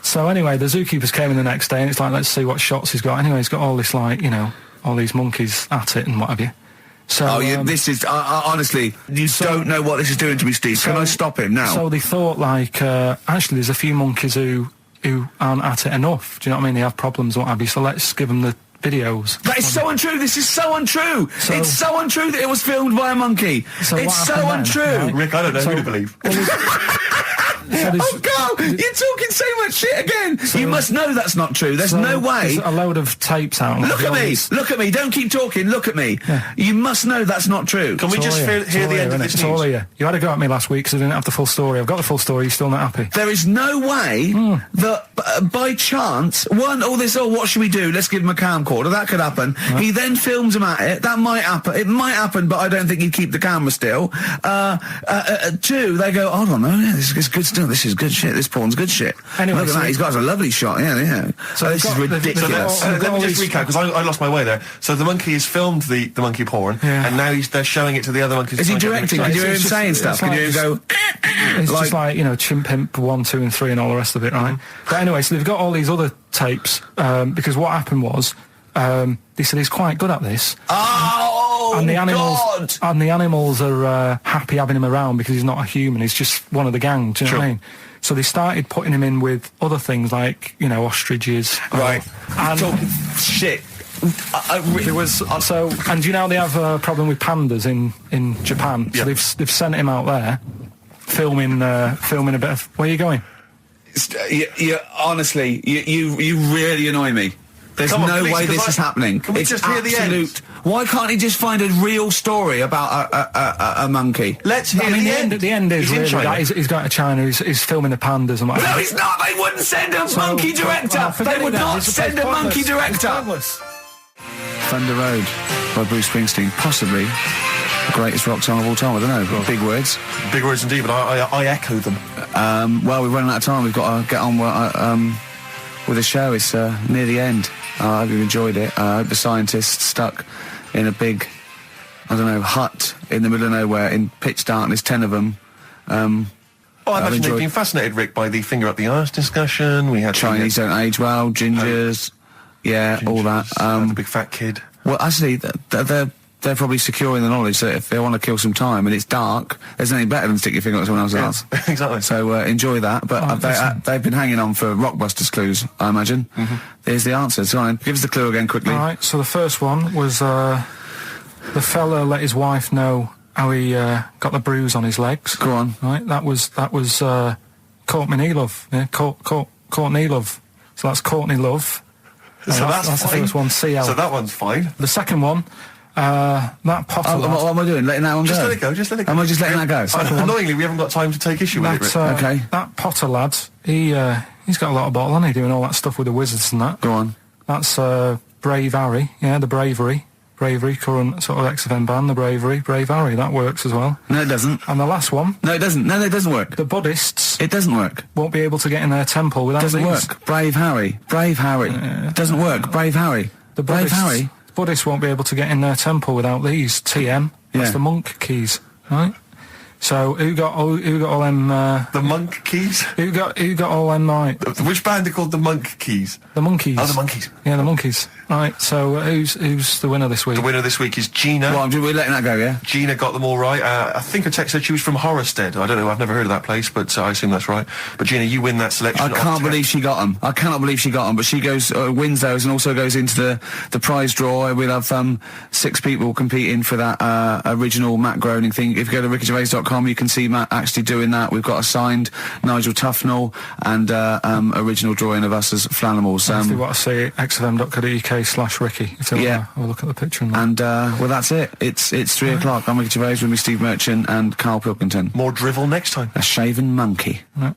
So anyway, the zookeepers came in the next day, and it's like, let's see what shots he's got. Anyway, he's got all this, like, you know, all these monkeys at it and what have you. So, this is honestly, you don't know what this is doing to me, Steve. Can I stop him now? So they thought, like, actually, there's a few monkeys who aren't at it enough. Do you know what I mean? They have problems and what have you. So let's give them the videos. That is so untrue. This is so untrue. It's so untrue that it was filmed by a monkey. So it's so untrue. Right? Rick, I don't know who to believe. Oh, Carl, you're talking so much shit again. You must know that's not true. There's no way. There's a load of tapes out. Look at me. Look at me. Don't keep talking. Look at me. Yeah. You must know that's not true. Can we just hear the end of this news? All here. You had a go at me last week because I didn't have the full story. I've got the full story. You're still not happy. There is no way that by chance, what should we do? Let's give him a camcorder. That could happen. Right. He then films him at it. That might happen. It might happen, but I don't think he'd keep the camera still. Two, they go, I don't know. Yeah, this is good stuff. This is good shit. This porn's good shit. Anyway, look at that. He's got a lovely shot. Yeah. So this is ridiculous. Let me just recap, because I lost my way there. So the monkey has filmed the monkey porn, and now they're showing it to the other monkeys. Is he directing? Can you hear him saying stuff? Can you hear him go... It's just like, you know, Chimp Pimp 1, 2 and 3 and all the rest of it, right? But anyway, so they've got all these other tapes, because what happened was, they said he's quite good at this. Oh, and the animals, God! And the animals are happy having him around because he's not a human, he's just one of the gang, do you know what I mean? So they started putting him in with other things like, you know, ostriches. Right. And talking shit. There was and do you know they have a problem with pandas in Japan? Yeah. So they've sent him out there, filming a bit of. Where are you going? Honestly, you really annoy me. There's no way this is happening. Can we just hear the end? Why can't he just find a real story about a monkey? Let's hear the end. The end is really that he's going to China. He's filming the pandas and what. No, he's not. They wouldn't send a monkey director. They would not send a monkey director. Thunder Road by Bruce Springsteen, possibly the greatest rock song of all time. I don't know. Big words. Big words indeed, but I echo them. Well, we're running out of time. We've got to get on with the show. It's near the end. I hope you enjoyed it. I hope the scientists stuck in a big, hut in the middle of nowhere in pitch darkness, 10 of them. I imagine they've been fascinated, Rick, by the finger up the arse discussion. We had Chinese don't age well, gingers, all that. The big fat kid. Well, actually, they're probably securing the knowledge that if they want to kill some time and it's dark, there's nothing better than stick your finger up someone else's ass. Exactly. So enjoy that. But they've been hanging on for Rockbusters clues, I imagine. There's the answer. So on, give us the clue again quickly. All right. So the first one was the fella let his wife know how he got the bruise on his legs. Go on. Right. That was Courtney Love. Yeah. Courtney Love. So that's Courtney Love. So that's the first one. CL. So that one's fine. The second one. That Potter lad. What am I doing? Letting that one go? Just let it go. Am I just letting that go? Annoyingly, we haven't got time to take issue with it, Rick. Okay. That Potter lad, he's got a lot of bottle, hasn't he, doing all that stuff with the wizards and that. Go on. That's Brave Harry, the Bravery, current sort of XFM band, the Brave Harry, that works as well. No, it doesn't. And the last one. No, it doesn't. No, it doesn't work. The Buddhists. It doesn't work. Won't be able to get in their temple without these. Doesn't work. Brave Harry. Doesn't work. Brave Harry. The Buddhists won't be able to get in their temple without these. TM. That's the monk keys, right? So who got all them? The monk keys. Who got all them? Right. Which band are called the Monk Keys? The Monkeys. Oh, the Monkeys. Yeah, the Monkeys. Right. So who's the winner this week? The winner this week is Gina. Well, we're letting that go, yeah. Gina got them all right. I think her text said she was from Horrorstead. I don't know. I've never heard of that place, but I assume that's right. But Gina, you win that selection. I can't believe she got them. I cannot believe she got them. But she wins those and also goes into the prize draw. We'll have 6 people competing for that original Matt Groening thing. If you go to rickygervais.com, you can see Matt actually doing that. We've got a signed Nigel Tufnell and original drawing of us as Flanimals. Actually, what I say, xfm.co.uk/Ricky. If you have a look at the picture. And well, that's it. It's 3 o'clock. I'm Ricky Gervais with me, Steve Merchant and Karl Pilkington. More drivel next time. A shaven monkey. Right.